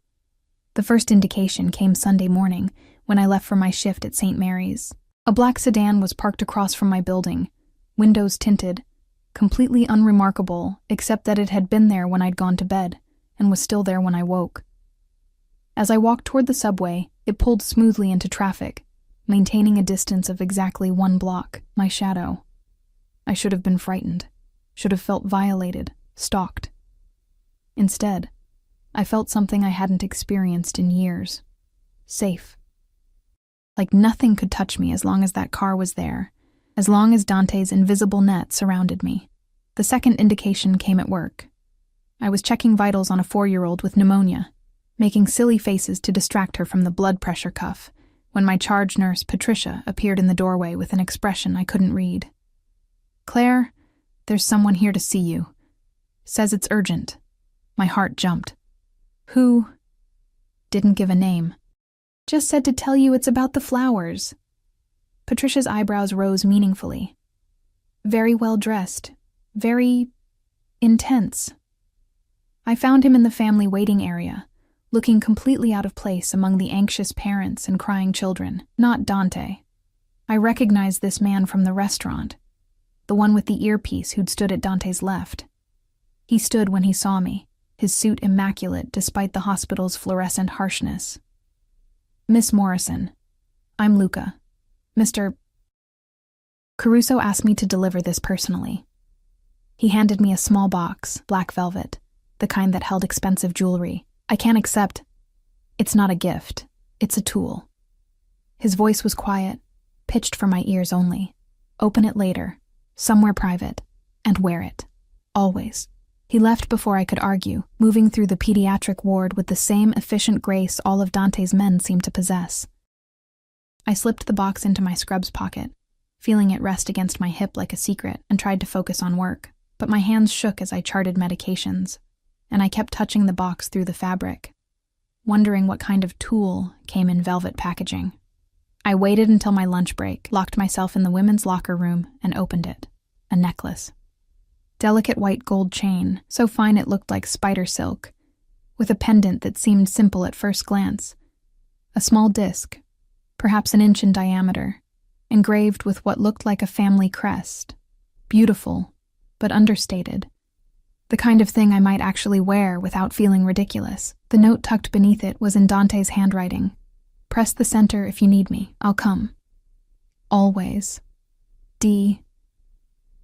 The first indication came Sunday morning when I left for my shift at St. Mary's. A black sedan was parked across from my building, windows tinted, completely unremarkable except that it had been there when I'd gone to bed and was still there when I woke. As I walked toward the subway, it pulled smoothly into traffic, maintaining a distance of exactly 1 block, my shadow. I should have been frightened, should have felt violated, stalked. Instead, I felt something I hadn't experienced in years. Safe. Like nothing could touch me as long as that car was there, as long as Dante's invisible net surrounded me. The second indication came at work. I was checking vitals on a 4-year-old with pneumonia, making silly faces to distract her from the blood pressure cuff, when my charge nurse, Patricia, appeared in the doorway with an expression I couldn't read. "Claire, there's someone here to see you. Says it's urgent." My heart jumped. "Who?" Didn't give a name. "Just said to tell you it's about the flowers." Patricia's eyebrows rose meaningfully. Very well dressed. Very intense. I found him in the family waiting area, looking completely out of place among the anxious parents and crying children. Not Dante. I recognized this man from the restaurant, the one with the earpiece who'd stood at Dante's left. He stood when he saw me, his suit immaculate despite the hospital's fluorescent harshness. "Miss Morrison, I'm Luca. Mr. Caruso asked me to deliver this personally." He handed me a small box, black velvet, the kind that held expensive jewelry. "I can't accept. It's not a gift. It's a tool." His voice was quiet, pitched for my ears only. "Open it later, somewhere private, and wear it. Always." He left before I could argue, moving through the pediatric ward with the same efficient grace all of Dante's men seemed to possess. I slipped the box into my scrubs pocket, feeling it rest against my hip like a secret, and tried to focus on work, but my hands shook as I charted medications, and I kept touching the box through the fabric, wondering what kind of tool came in velvet packaging. I waited until my lunch break, locked myself in the women's locker room, and opened it. A necklace. Delicate white gold chain, so fine it looked like spider silk, with a pendant that seemed simple at first glance. A small disc, perhaps an inch in diameter, engraved with what looked like a family crest. Beautiful, but understated. The kind of thing I might actually wear without feeling ridiculous. The note tucked beneath it was in Dante's handwriting. "Press the center if you need me. I'll come. Always. D."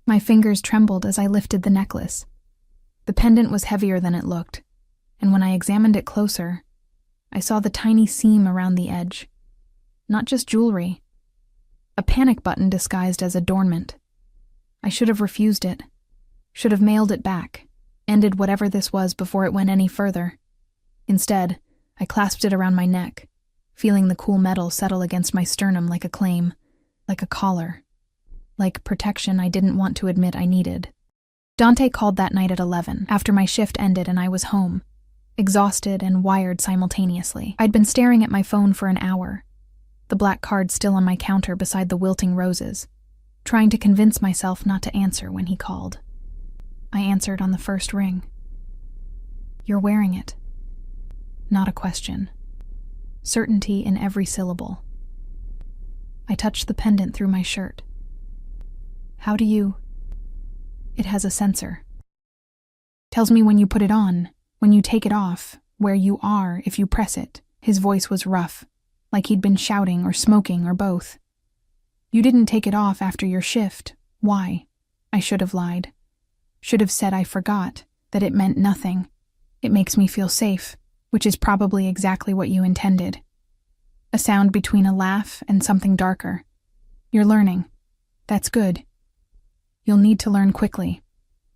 My fingers trembled as I lifted the necklace. The pendant was heavier than it looked, and when I examined it closer, I saw the tiny seam around the edge. Not just jewelry. A panic button disguised as adornment. I should have refused it. Should have mailed it back. Ended whatever this was before it went any further. Instead, I clasped it around my neck, feeling the cool metal settle against my sternum like a claim, like a collar. Like protection I didn't want to admit I needed. Dante called that night at 11, after my shift ended and I was home, exhausted and wired simultaneously. I'd been staring at my phone for an hour, the black card still on my counter beside the wilting roses, trying to convince myself not to answer when he called. I answered on the first ring. "You're wearing it." Not a question. Certainty in every syllable. I touched the pendant through my shirt. "How do you—" "It has a sensor. Tells me when you put it on, when you take it off, where you are if you press it." His voice was rough, like he'd been shouting or smoking or both. "You didn't take it off after your shift. Why?" I should have lied. Should have said I forgot, that it meant nothing. "It makes me feel safe," which is probably exactly what you intended. A sound between a laugh and something darker. "You're learning. That's good. You'll need to learn quickly."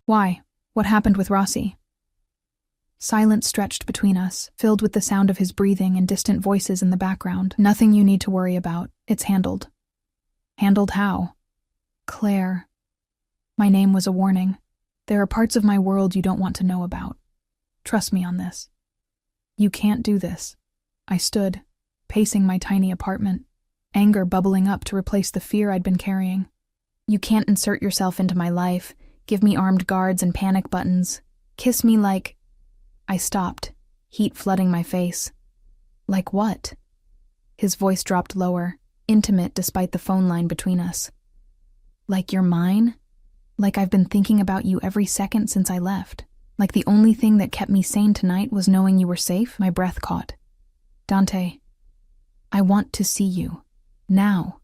"Why? What happened with Rossi?" Silence stretched between us, filled with the sound of his breathing and distant voices in the background. "Nothing you need to worry about. It's handled." "Handled how?" "Claire." My name was a warning. "There are parts of my world you don't want to know about. Trust me on this." "You can't do this." I stood, pacing my tiny apartment, anger bubbling up to replace the fear I'd been carrying. "You can't insert yourself into my life, give me armed guards and panic buttons, kiss me like—" I stopped, heat flooding my face. "Like what?" His voice dropped lower, intimate despite the phone line between us. "Like you're mine? Like I've been thinking about you every second since I left? Like the only thing that kept me sane tonight was knowing you were safe?" My breath caught. "Dante, I want to see you. Now.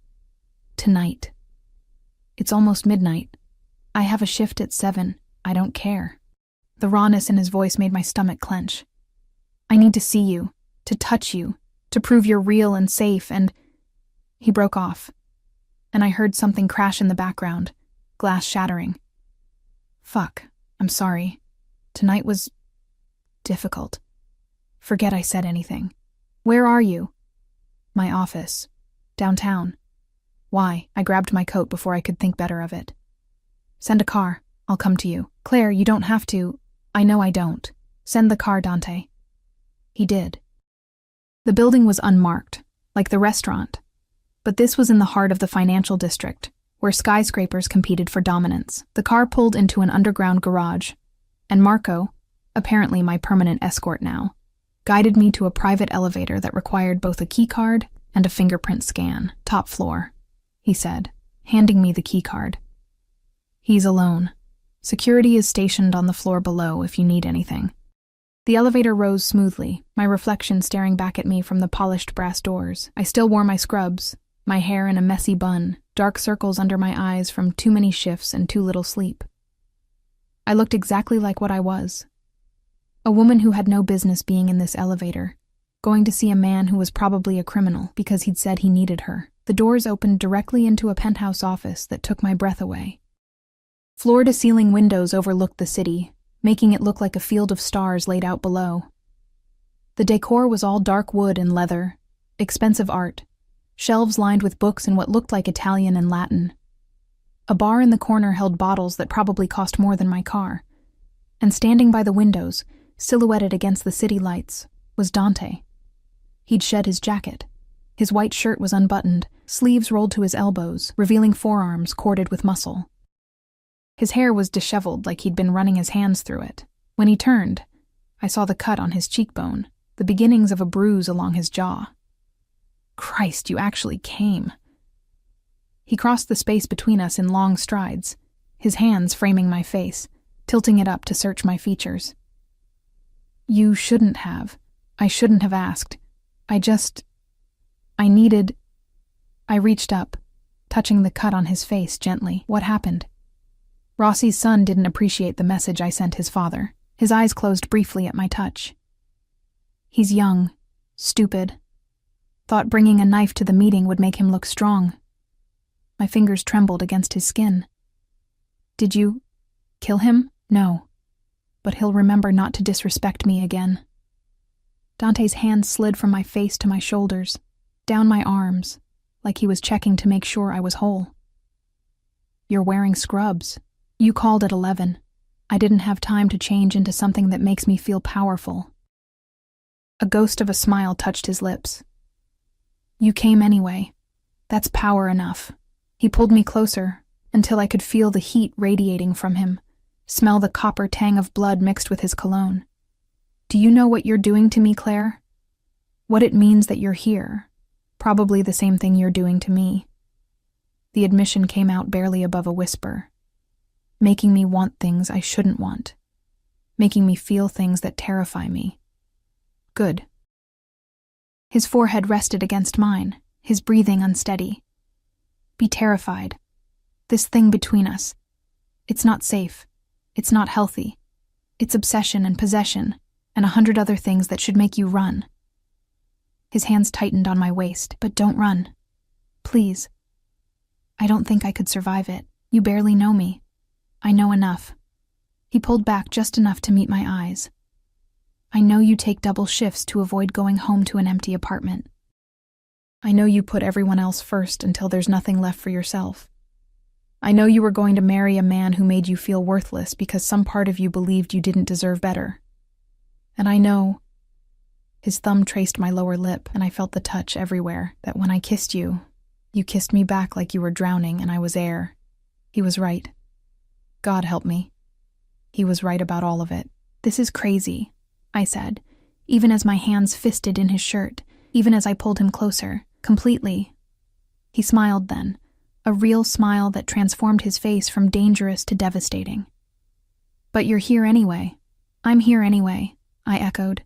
Tonight. It's almost midnight. I have a shift at 7. I don't care." The rawness in his voice made my stomach clench. "I need to see you, to touch you, to prove you're real and safe, and—" He broke off, and I heard something crash in the background, glass shattering. Fuck, I'm sorry. Tonight was difficult. Forget I said anything. Where are you? My office. Downtown. Why? I grabbed my coat before I could think better of it. Send a car. I'll come to you. Claire, you don't have to. I know I don't. Send the car, Dante. He did. The building was unmarked, like the restaurant. But this was in the heart of the financial district, where skyscrapers competed for dominance. The car pulled into an underground garage, and Marco, apparently my permanent escort now, guided me to a private elevator that required both a keycard and a fingerprint scan. Top floor, he said, handing me the keycard. He's alone. Security is stationed on the floor below if you need anything. The elevator rose smoothly, my reflection staring back at me from the polished brass doors. I still wore my scrubs, my hair in a messy bun, dark circles under my eyes from too many shifts and too little sleep. I looked exactly like what I was. A woman who had no business being in this elevator, going to see a man who was probably a criminal because he'd said he needed her. The doors opened directly into a penthouse office that took my breath away. Floor-to-ceiling windows overlooked the city, making it look like a field of stars laid out below. The decor was all dark wood and leather, expensive art, shelves lined with books in what looked like Italian and Latin. A bar in the corner held bottles that probably cost more than my car. And standing by the windows, silhouetted against the city lights, was Dante. He'd shed his jacket. His white shirt was unbuttoned, sleeves rolled to his elbows, revealing forearms corded with muscle. His hair was disheveled like he'd been running his hands through it. When he turned, I saw the cut on his cheekbone, the beginnings of a bruise along his jaw. Christ, you actually came. He crossed the space between us in long strides, his hands framing my face, tilting it up to search my features. You shouldn't have. I shouldn't have asked. I reached up, touching the cut on his face gently. What happened? Rossi's son didn't appreciate the message I sent his father. His eyes closed briefly at my touch. He's young, stupid. Thought bringing a knife to the meeting would make him look strong. My fingers trembled against his skin. Did you kill him? No. But he'll remember not to disrespect me again. Dante's hand slid from my face to my shoulders, down my arms, like he was checking to make sure I was whole. You're wearing scrubs. You called at 11. I didn't have time to change into something that makes me feel powerful. A ghost of a smile touched his lips. You came anyway. That's power enough. He pulled me closer, until I could feel the heat radiating from him, smell the copper tang of blood mixed with his cologne. Do you know what you're doing to me, Claire? What it means that you're here. Probably the same thing you're doing to me. The admission came out barely above a whisper, making me want things I shouldn't want, making me feel things that terrify me. Good. His forehead rested against mine, his breathing unsteady. Be terrified. This thing between us. It's not safe. It's not healthy. It's obsession and possession, and 100 other things that should make you run. His hands tightened on my waist. But don't run. Please. I don't think I could survive it. You barely know me. I know enough. He pulled back just enough to meet my eyes. I know you take double shifts to avoid going home to an empty apartment. I know you put everyone else first until there's nothing left for yourself. I know you were going to marry a man who made you feel worthless because some part of you believed you didn't deserve better. And I know... His thumb traced my lower lip, and I felt the touch everywhere, that when I kissed you, you kissed me back like you were drowning and I was air. He was right. God help me. He was right about all of it. This is crazy, I said, even as my hands fisted in his shirt, even as I pulled him closer, completely. He smiled then, a real smile that transformed his face from dangerous to devastating. But you're here anyway. I'm here anyway, I echoed.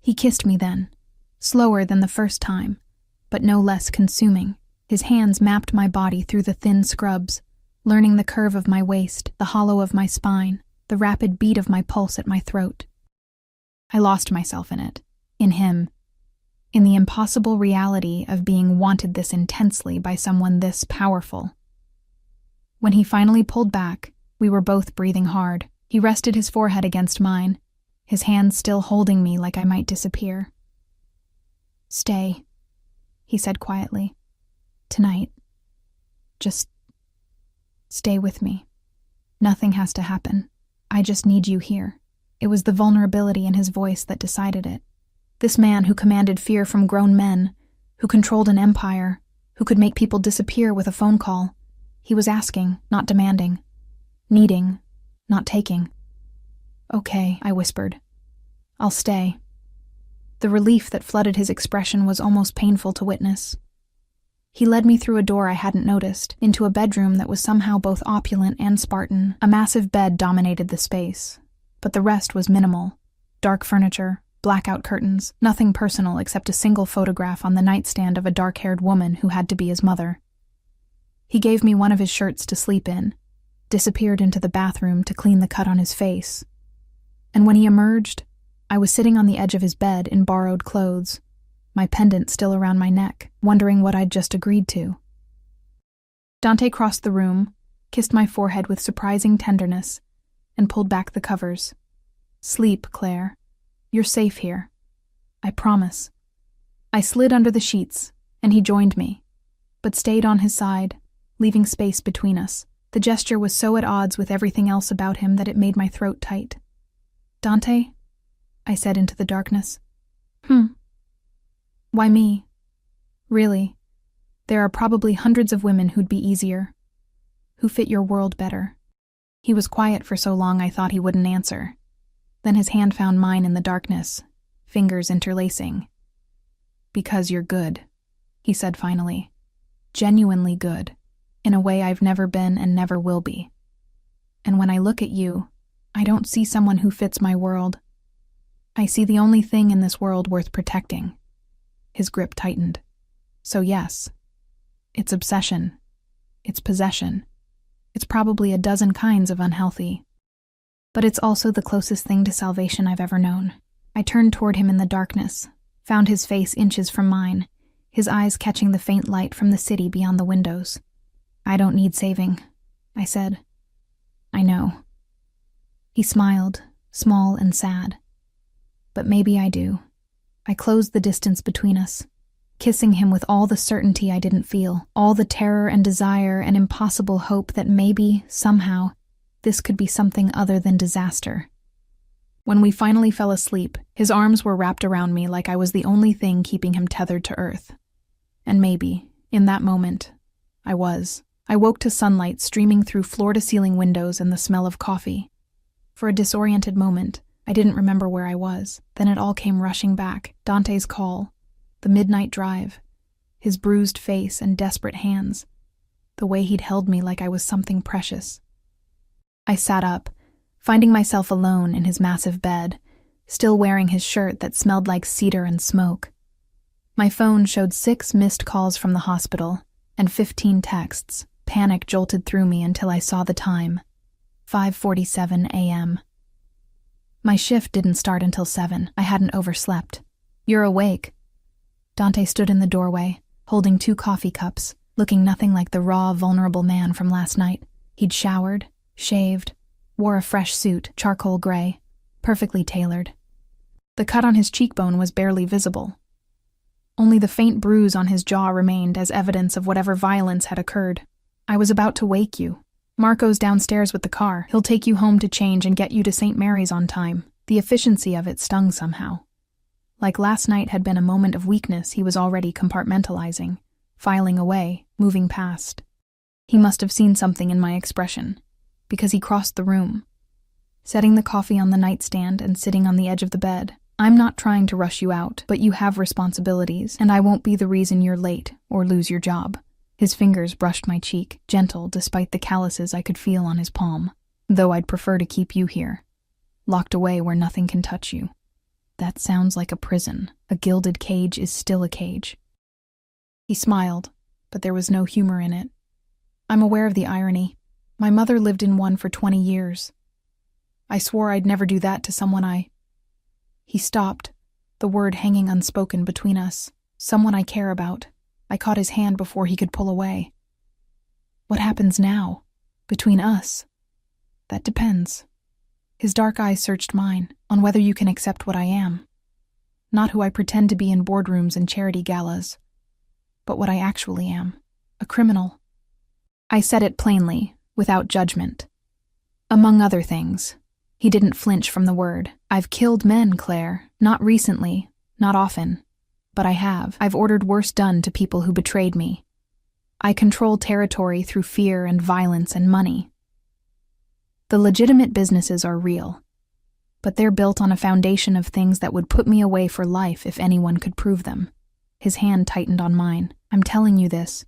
He kissed me then, slower than the first time, but no less consuming. His hands mapped my body through the thin scrubs, learning the curve of my waist, the hollow of my spine, the rapid beat of my pulse at my throat. I lost myself in it, in him, in the impossible reality of being wanted this intensely by someone this powerful. When he finally pulled back, We were both breathing hard. He rested his forehead against mine, his hands still holding me like I might disappear. "Stay," he said quietly. "Tonight. Just stay with me. Nothing has to happen. I just need you here." It was the vulnerability in his voice that decided it. This man who commanded fear from grown men, who controlled an empire, who could make people disappear with a phone call. He was asking, not demanding. Needing, not taking. "Okay," I whispered. "I'll stay." The relief that flooded his expression was almost painful to witness. He led me through a door I hadn't noticed, into a bedroom that was somehow both opulent and Spartan. A massive bed dominated the space, but the rest was minimal. Dark furniture, blackout curtains, nothing personal except a single photograph on the nightstand of a dark-haired woman who had to be his mother. He gave me one of his shirts to sleep in, disappeared into the bathroom to clean the cut on his face. And when he emerged, I was sitting on the edge of his bed in borrowed clothes, my pendant still around my neck, wondering what I'd just agreed to. Dante crossed the room, kissed my forehead with surprising tenderness, and pulled back the covers. "Sleep, Claire. You're safe here. I promise." I slid under the sheets, and he joined me, but stayed on his side, leaving space between us. The gesture was so at odds with everything else about him that it made my throat tight. "Dante?" I said into the darkness. Why me? Really, there are probably hundreds of women who'd be easier, who fit your world better." He was quiet for so long I thought he wouldn't answer. Then his hand found mine in the darkness, fingers interlacing. "Because you're good," he said finally. "Genuinely good, in a way I've never been and never will be. And when I look at you, I don't see someone who fits my world. I see the only thing in this world worth protecting." His grip tightened. "So yes, it's obsession. It's possession. It's probably a dozen kinds of unhealthy. But it's also the closest thing to salvation I've ever known." I turned toward him in the darkness, found his face inches from mine, his eyes catching the faint light from the city beyond the windows. "I don't need saving," I said. "I know." He smiled, small and sad. "But maybe I do." I closed the distance between us, kissing him with all the certainty I didn't feel, all the terror and desire and impossible hope that maybe, somehow, this could be something other than disaster. When we finally fell asleep, his arms were wrapped around me like I was the only thing keeping him tethered to earth. And maybe, in that moment, I was. I woke to sunlight streaming through floor-to-ceiling windows and the smell of coffee. For a disoriented moment, I didn't remember where I was. Then it all came rushing back. Dante's call, the midnight drive, his bruised face and desperate hands, the way he'd held me like I was something precious. I sat up, finding myself alone in his massive bed, still wearing his shirt that smelled like cedar and smoke. My phone showed 6 missed calls from the hospital and 15 texts. Panic jolted through me until I saw the time. 5:47 a.m. My shift didn't start until 7. I hadn't overslept. "You're awake." Dante stood in the doorway, holding 2 coffee cups, looking nothing like the raw, vulnerable man from last night. He'd showered, shaved, wore a fresh suit, charcoal gray, perfectly tailored. The cut on his cheekbone was barely visible. Only the faint bruise on his jaw remained as evidence of whatever violence had occurred. "I was about to wake you. Marco's downstairs with the car. He'll take you home to change and get you to St. Mary's on time." The efficiency of it stung somehow. Like last night had been a moment of weakness, he was already compartmentalizing, filing away, moving past. He must have seen something in my expression, because he crossed the room, setting the coffee on the nightstand and sitting on the edge of the bed. "I'm not trying to rush you out, but you have responsibilities, and I won't be the reason you're late or lose your job." His fingers brushed my cheek, gentle despite the calluses I could feel on his palm. "Though I'd prefer to keep you here, locked away where nothing can touch you." That sounds like a prison. A gilded cage is still a cage. He smiled, but there was no humor in it. "I'm aware of the irony. My mother lived in one for 20 years. I swore I'd never do that to someone I—" He stopped, the word hanging unspoken between us. "Someone I care about." I caught his hand before he could pull away. "What happens now? Between us?" That depends. His dark eyes searched mine, on whether you can accept what I am. Not who I pretend to be in boardrooms and charity galas, but what I actually am, a criminal. I said it plainly, without judgment. Among other things. He didn't flinch from the word. I've killed men, Claire. Not recently, not often. But I have. I've ordered worse done to people who betrayed me. I control territory through fear and violence and money. The legitimate businesses are real, but they're built on a foundation of things that would put me away for life if anyone could prove them. His hand tightened on mine. I'm telling you this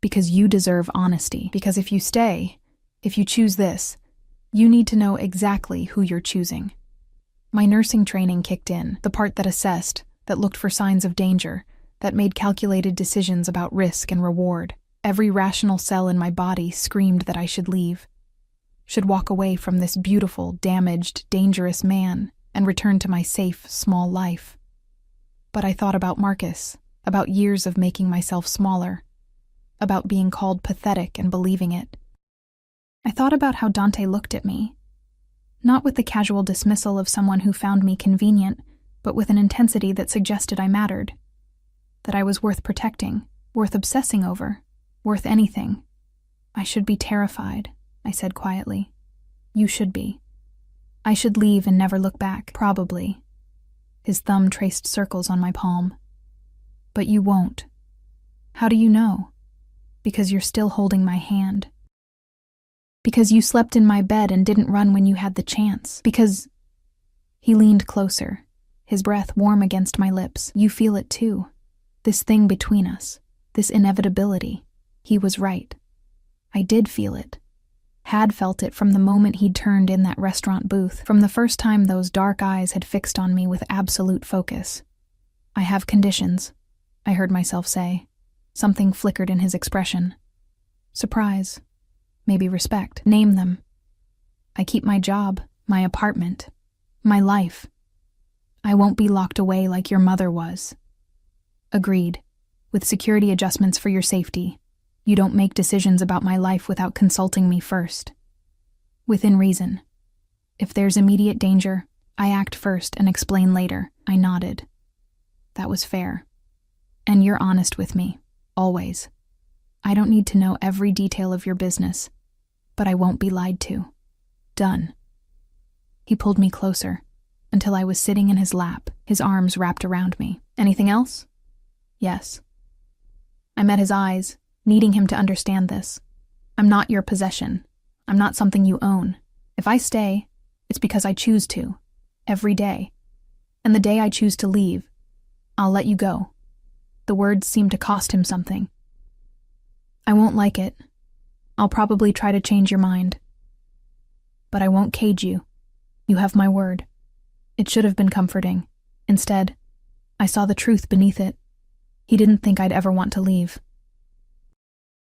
because you deserve honesty. Because if you stay, if you choose this, you need to know exactly who you're choosing. My nursing training kicked in, the part that assessed, that looked for signs of danger, that made calculated decisions about risk and reward. Every rational cell in my body screamed that I should leave, should walk away from this beautiful, damaged, dangerous man and return to my safe, small life. But I thought about Marcus, about years of making myself smaller, about being called pathetic and believing it. I thought about how Dante looked at me, not with the casual dismissal of someone who found me convenient, but with an intensity that suggested I mattered, that I was worth protecting, worth obsessing over, worth anything. I should be terrified, I said quietly. You should be. I should leave and never look back, probably. His thumb traced circles on my palm. But you won't. How do you know? Because you're still holding my hand. Because you slept in my bed and didn't run when you had the chance. Because... He leaned closer, his breath warm against my lips. You feel it too. This thing between us. This inevitability. He was right. I did feel it. Had felt it from the moment he'd turned in that restaurant booth, from the first time those dark eyes had fixed on me with absolute focus. I have conditions, I heard myself say. Something flickered in his expression. Surprise. Maybe respect. Name them. I keep my job, my apartment, my life. I won't be locked away like your mother was. Agreed. With security adjustments for your safety. You don't make decisions about my life without consulting me first. Within reason. If there's immediate danger, I act first and explain later. I nodded. That was fair. And you're honest with me. Always. I don't need to know every detail of your business, but I won't be lied to. Done. He pulled me closer, until I was sitting in his lap, his arms wrapped around me. Anything else? Yes. I met his eyes, needing him to understand this. I'm not your possession. I'm not something you own. If I stay, it's because I choose to. Every day. And the day I choose to leave, I'll let you go. The words seemed to cost him something. I won't like it. I'll probably try to change your mind. But I won't cage you. You have my word. It should have been comforting. Instead, I saw the truth beneath it. He didn't think I'd ever want to leave.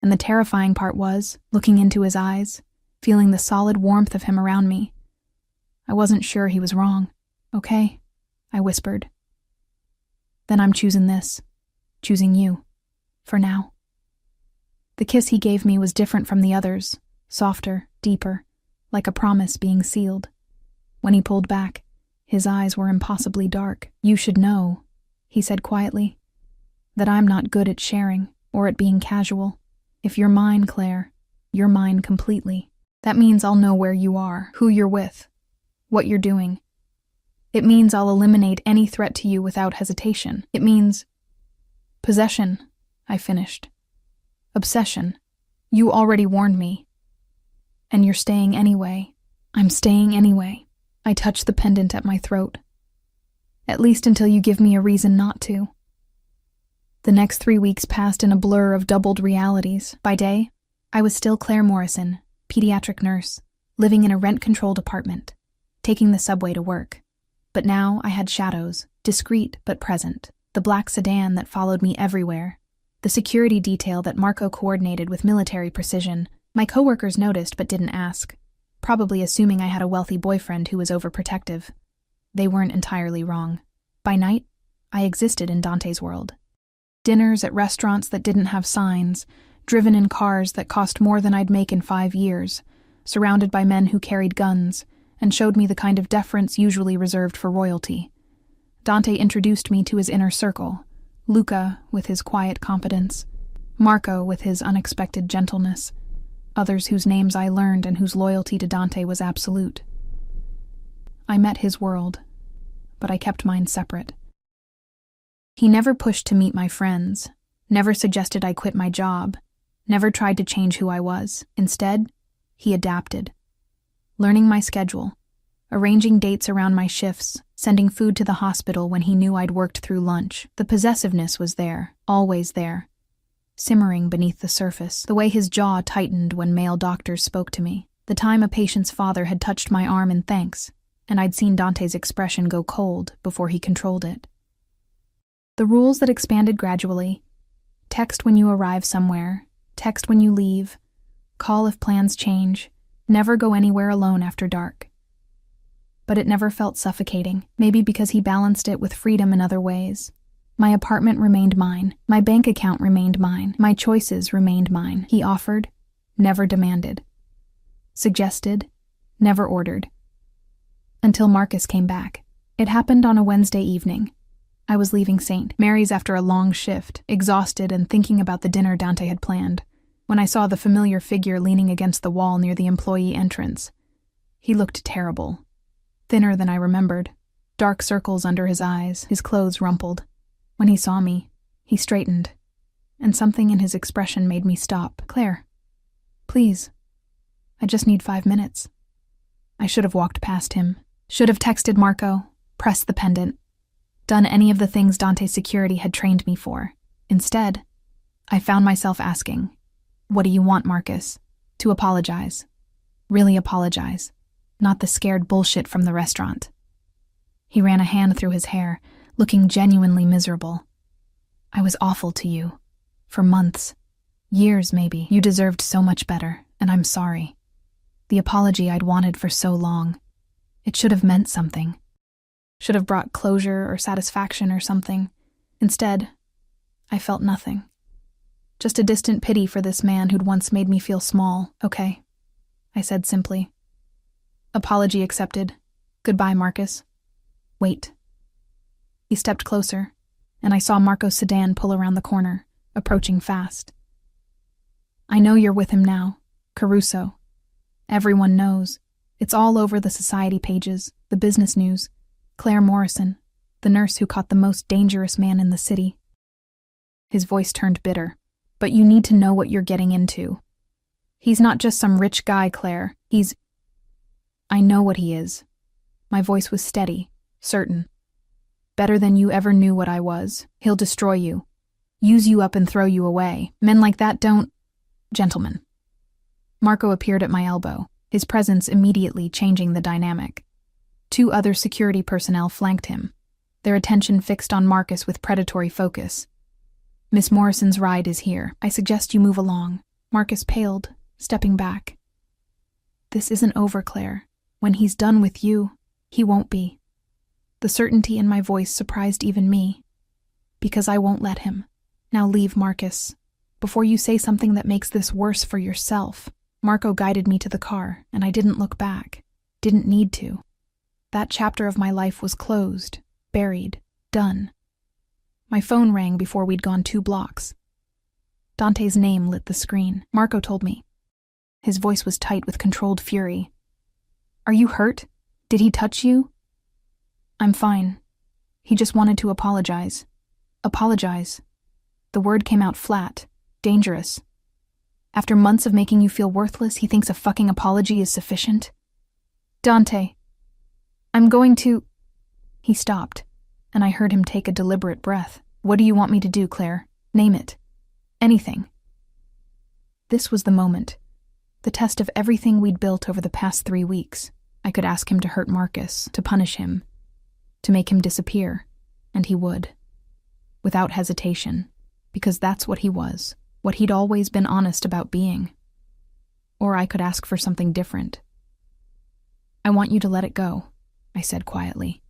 And the terrifying part was, looking into his eyes, feeling the solid warmth of him around me. I wasn't sure he was wrong. Okay, I whispered. Then I'm choosing this. Choosing you. For now. The kiss he gave me was different from the others, softer, deeper, like a promise being sealed. When he pulled back, his eyes were impossibly dark. You should know, he said quietly, that I'm not good at sharing or at being casual. If you're mine, Claire, you're mine completely. That means I'll know where you are, who you're with, what you're doing. It means I'll eliminate any threat to you without hesitation. It means... Possession, I finished. Obsession. You already warned me. And you're staying anyway. I'm staying anyway. I touched the pendant at my throat. At least until you give me a reason not to. The next 3 weeks passed in a blur of doubled realities. By day, I was still Claire Morrison, pediatric nurse, living in a rent-controlled apartment, taking the subway to work. But now I had shadows, discreet but present. The black sedan that followed me everywhere. The security detail that Marco coordinated with military precision. My coworkers noticed but didn't ask, probably assuming I had a wealthy boyfriend who was overprotective. They weren't entirely wrong. By night, I existed in Dante's world. Dinners at restaurants that didn't have signs, driven in cars that cost more than I'd make in 5 years, surrounded by men who carried guns, and showed me the kind of deference usually reserved for royalty. Dante introduced me to his inner circle, Luca with his quiet competence, Marco with his unexpected gentleness, others whose names I learned and whose loyalty to Dante was absolute. I met his world, but I kept mine separate. He never pushed to meet my friends, never suggested I quit my job, never tried to change who I was. Instead, he adapted, learning my schedule, arranging dates around my shifts, sending food to the hospital when he knew I'd worked through lunch. The possessiveness was there, always there, simmering beneath the surface, the way his jaw tightened when male doctors spoke to me, the time a patient's father had touched my arm in thanks, and I'd seen Dante's expression go cold before he controlled it. The rules that expanded gradually: text when you arrive somewhere, text when you leave, call if plans change, never go anywhere alone after dark. But it never felt suffocating, maybe because he balanced it with freedom in other ways. My apartment remained mine, my bank account remained mine, my choices remained mine. He offered, never demanded. Suggested, never ordered. Until Marcus came back. It happened on a Wednesday evening. I was leaving St. Mary's after a long shift, exhausted and thinking about the dinner Dante had planned, when I saw the familiar figure leaning against the wall near the employee entrance. He looked terrible. Thinner than I remembered, dark circles under his eyes, his clothes rumpled. When he saw me, he straightened, and something in his expression made me stop. "Claire, please, I just need 5 minutes." I should have walked past him, should have texted Marco, pressed the pendant, done any of the things Dante's security had trained me for. Instead, I found myself asking, "What do you want, Marcus?" To apologize. Really apologize. Not the scared bullshit from the restaurant. He ran a hand through his hair, looking genuinely miserable. "I was awful to you. For months. Years, maybe. You deserved so much better, and I'm sorry. The apology I'd wanted for so long. It should have meant something. Should have brought closure or satisfaction or something. Instead, I felt nothing. Just a distant pity for this man who'd once made me feel small." "Okay," I said simply. "Apology accepted. Goodbye, Marcus." "Wait." He stepped closer, and I saw Marco's sedan pull around the corner, approaching fast. "I know you're with him now. Caruso. Everyone knows. It's all over the society pages, the business news. Claire Morrison, the nurse who caught the most dangerous man in the city." His voice turned bitter. "But you need to know what you're getting into. He's not just some rich guy, Claire. He's—" "I know what he is." My voice was steady, certain. "Better than you ever knew what I was. He'll destroy you. Use you up and throw you away. Men like that don't—" "Gentlemen." Marco appeared at my elbow, his presence immediately changing the dynamic. 2 other security personnel flanked him, their attention fixed on Marcus with predatory focus. "Miss Morrison's ride is here. I suggest you move along." Marcus paled, stepping back. "This isn't over, Claire. When he's done with you, he won't be." The certainty in my voice surprised even me. "Because I won't let him. Now leave, Marcus, before you say something that makes this worse for yourself." Marco guided me to the car, and I didn't look back. Didn't need to. That chapter of my life was closed, buried, done. My phone rang before we'd gone 2 blocks. Dante's name lit the screen. Marco told me. His voice was tight with controlled fury. "Are you hurt? Did he touch you?" "I'm fine. He just wanted to apologize." "Apologize?" The word came out flat, dangerous. "After months of making you feel worthless, he thinks a fucking apology is sufficient?" "Dante, I'm going to—" He stopped, and I heard him take a deliberate breath. "What do you want me to do, Claire? Name it. Anything." This was the moment. The test of everything we'd built over the past 3 weeks. I could ask him to hurt Marcus, to punish him, to make him disappear, and he would. Without hesitation, because that's what he was, what he'd always been honest about being. Or I could ask for something different. "I want you to let it go," I said quietly.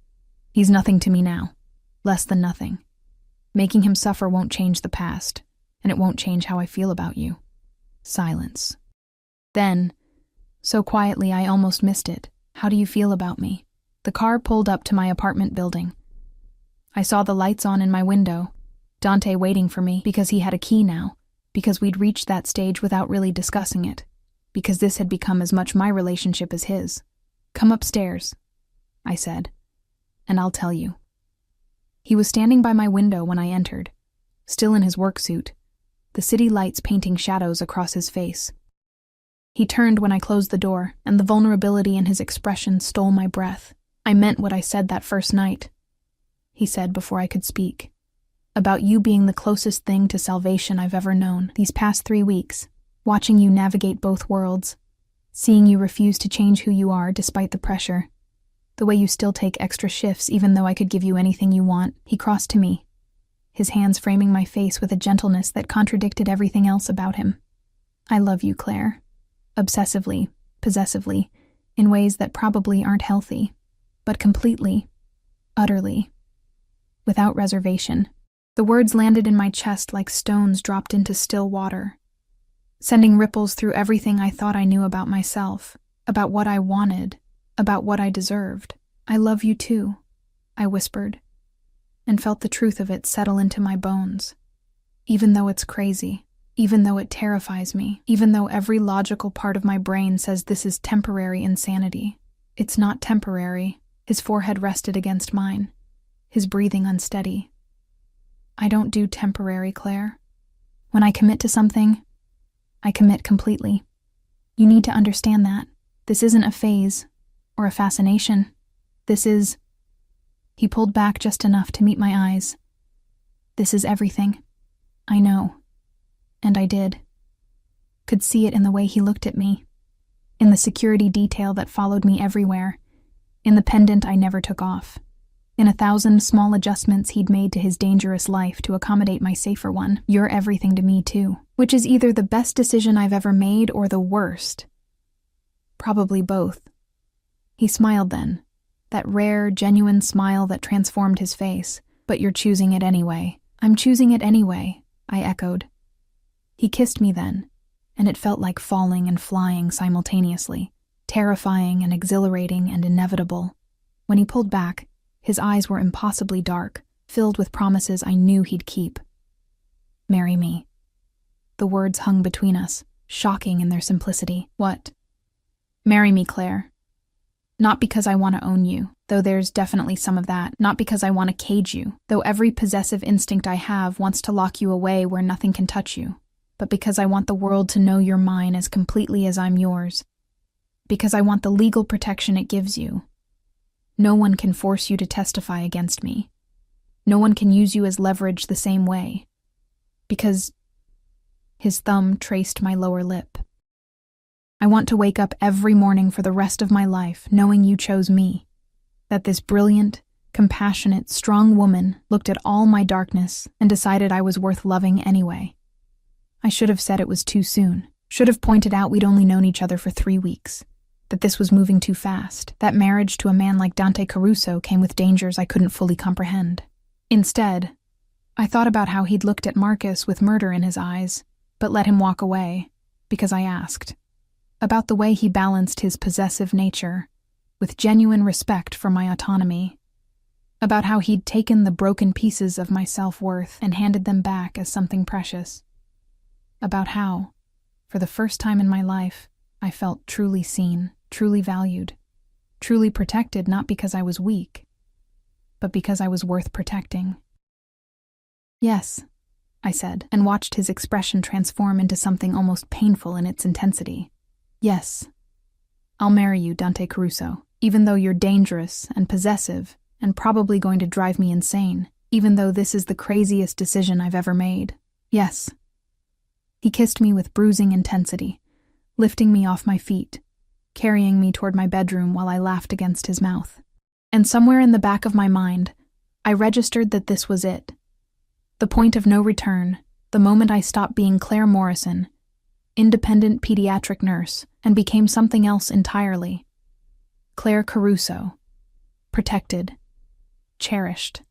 "He's nothing to me now. Less than nothing. Making him suffer won't change the past, and it won't change how I feel about you." Silence. Then, So quietly I almost missed it. How do you feel about me? The car pulled up to my apartment building. I saw the lights on in my window, Dante waiting for me because he had a key now, because we'd reached that stage without really discussing it, because this had become as much my relationship as his. Come upstairs, I said, and I'll tell you. He was standing by my window when I entered, still in his work suit, the city lights painting shadows across his face. He turned when I closed the door, and the vulnerability in his expression stole my breath. I meant what I said that first night, he said before I could speak. About you being the closest thing to salvation I've ever known. These past 3 weeks, watching you navigate both worlds, seeing you refuse to change who you are despite the pressure, the way you still take extra shifts even though I could give you anything you want. He crossed to me, his hands framing my face with a gentleness that contradicted everything else about him. I love you, Claire. Obsessively, possessively, in ways that probably aren't healthy, but completely, utterly, without reservation. The words landed in my chest like stones dropped into still water, sending ripples through everything I thought I knew about myself, about what I wanted, about what I deserved. I love you too, I whispered, and felt the truth of it settle into my bones. Even though it's crazy, even though it terrifies me, even though every logical part of my brain says this is temporary insanity, it's not temporary. His forehead rested against mine, his breathing unsteady. I don't do temporary, Claire. When I commit to something, I commit completely. You need to understand that. This isn't a phase or a fascination. This is... He pulled back just enough to meet my eyes. This is everything. I know. And I did. Could see it in the way he looked at me, in the security detail that followed me everywhere, in the pendant I never took off, in 1,000 small adjustments he'd made to his dangerous life to accommodate my safer one. You're everything to me too, which is either the best decision I've ever made or the worst. Probably both. He smiled then, that rare, genuine smile that transformed his face. But you're choosing it anyway. I'm choosing it anyway, I echoed. He kissed me then, and it felt like falling and flying simultaneously, terrifying and exhilarating and inevitable. When he pulled back, his eyes were impossibly dark, filled with promises I knew he'd keep. Marry me. The words hung between us, shocking in their simplicity. What? Marry me, Claire. Not because I want to own you, though there's definitely some of that. Not because I want to cage you, though every possessive instinct I have wants to lock you away where nothing can touch you. But because I want the world to know you're mine as completely as I'm yours. Because I want the legal protection it gives you. No one can force you to testify against me. No one can use you as leverage the same way. Because... His thumb traced my lower lip. I want to wake up every morning for the rest of my life knowing you chose me. That this brilliant, compassionate, strong woman looked at all my darkness and decided I was worth loving anyway. I should have said it was too soon. Should have pointed out we'd only known each other for 3 weeks. That this was moving too fast. That marriage to a man like Dante Caruso came with dangers I couldn't fully comprehend. Instead, I thought about how he'd looked at Marcus with murder in his eyes, but let him walk away, because I asked. About the way he balanced his possessive nature with genuine respect for my autonomy. About how he'd taken the broken pieces of my self-worth and handed them back as something precious. About how, for the first time in my life, I felt truly seen, truly valued, truly protected not because I was weak, but because I was worth protecting. Yes, I said, and watched his expression transform into something almost painful in its intensity. Yes, I'll marry you, Dante Caruso, even though you're dangerous and possessive and probably going to drive me insane, even though this is the craziest decision I've ever made. Yes. He kissed me with bruising intensity, lifting me off my feet, carrying me toward my bedroom while I laughed against his mouth. And somewhere in the back of my mind, I registered that this was it. The point of no return, the moment I stopped being Claire Morrison, independent pediatric nurse, and became something else entirely. Claire Caruso. Protected. Cherished.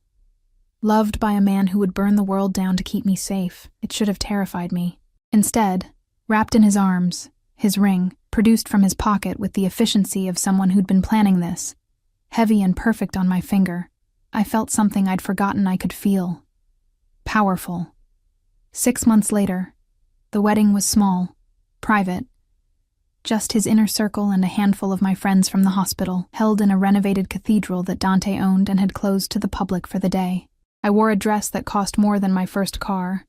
Loved by a man who would burn the world down to keep me safe. It should have terrified me. Instead, wrapped in his arms, his ring, produced from his pocket with the efficiency of someone who'd been planning this. Heavy and perfect on my finger, I felt something I'd forgotten I could feel. Powerful. 6 months later, the wedding was small, private. Just his inner circle and a handful of my friends from the hospital, held in a renovated cathedral that Dante owned and had closed to the public for the day. I wore a dress that cost more than my first car,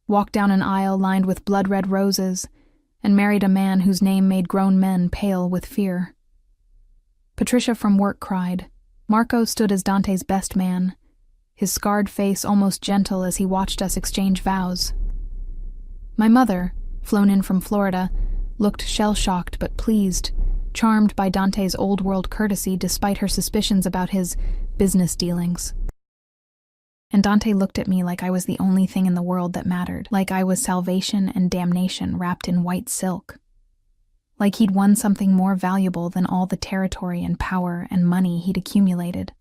walked down an aisle lined with blood-red roses, and married a man whose name made grown men pale with fear. Patricia from work cried. Marco stood as Dante's best man, his scarred face almost gentle as he watched us exchange vows. My mother, flown in from Florida, looked shell-shocked but pleased, charmed by Dante's old-world courtesy despite her suspicions about his business dealings. And Dante looked at me like I was the only thing in the world that mattered, like I was salvation and damnation wrapped in white silk. Like he'd won something more valuable than all the territory and power and money he'd accumulated.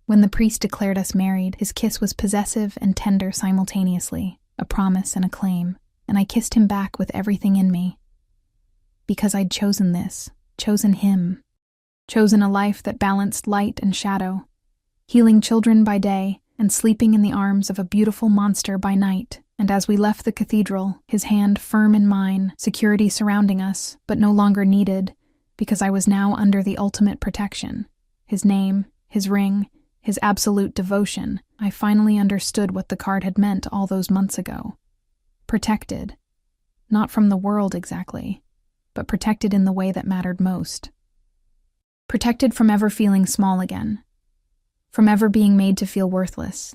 When the priest declared us married, his kiss was possessive and tender simultaneously, a promise and a claim, and I kissed him back with everything in me. Because I'd chosen this, chosen him, chosen a life that balanced light and shadow, healing children by day and sleeping in the arms of a beautiful monster by night. And as we left the cathedral, his hand firm in mine, security surrounding us, but no longer needed, because I was now under the ultimate protection. His name, his ring, his absolute devotion, I finally understood what the card had meant all those months ago. Protected. Not from the world exactly, but protected in the way that mattered most. Protected from ever feeling small again. From ever being made to feel worthless.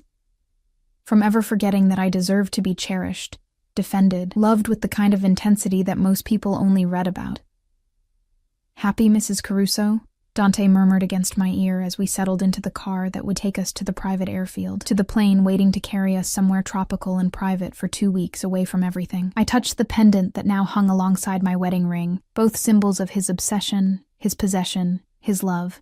From ever forgetting that I deserved to be cherished, defended, loved with the kind of intensity that most people only read about. "Happy, Mrs. Caruso?" Dante murmured against my ear as we settled into the car that would take us to the private airfield, to the plane waiting to carry us somewhere tropical and private for 2 weeks away from everything. I touched the pendant that now hung alongside my wedding ring, both symbols of his obsession, his possession, his love.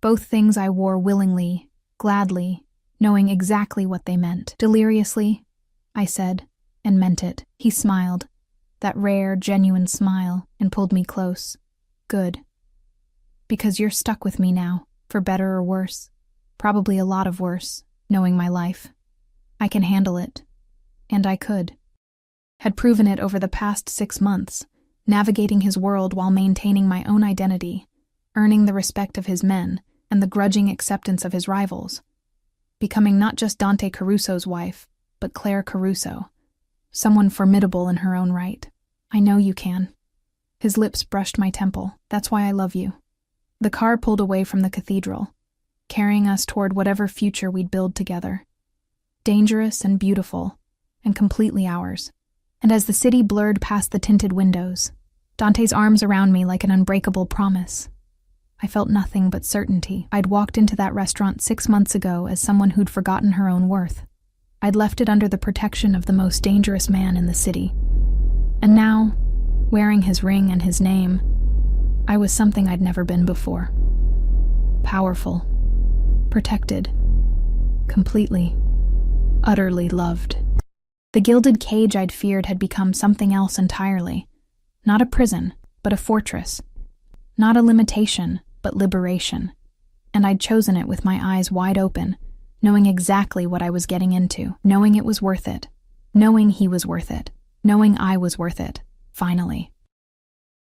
Both things I wore willingly, gladly, knowing exactly what they meant. Deliriously, I said, and meant it. He smiled, that rare, genuine smile, and pulled me close. Good. Because you're stuck with me now, for better or worse. Probably a lot of worse, knowing my life. I can handle it. And I could. Had proven it over the past 6 months, navigating his world while maintaining my own identity, earning the respect of his men, and the grudging acceptance of his rivals. Becoming not just Dante Caruso's wife, but Claire Caruso. Someone formidable in her own right. I know you can. His lips brushed my temple. That's why I love you. The car pulled away from the cathedral, carrying us toward whatever future we'd build together. Dangerous and beautiful, and completely ours. And as the city blurred past the tinted windows, Dante's arms around me like an unbreakable promise. I felt nothing but certainty. I'd walked into that restaurant 6 months ago as someone who'd forgotten her own worth. I'd left it under the protection of the most dangerous man in the city. And now, wearing his ring and his name, I was something I'd never been before. Powerful. Protected. Completely. Utterly loved. The gilded cage I'd feared had become something else entirely. Not a prison, but a fortress. Not a limitation, but liberation. And I'd chosen it with my eyes wide open, knowing exactly what I was getting into, knowing it was worth it, knowing he was worth it, knowing I was worth it, finally.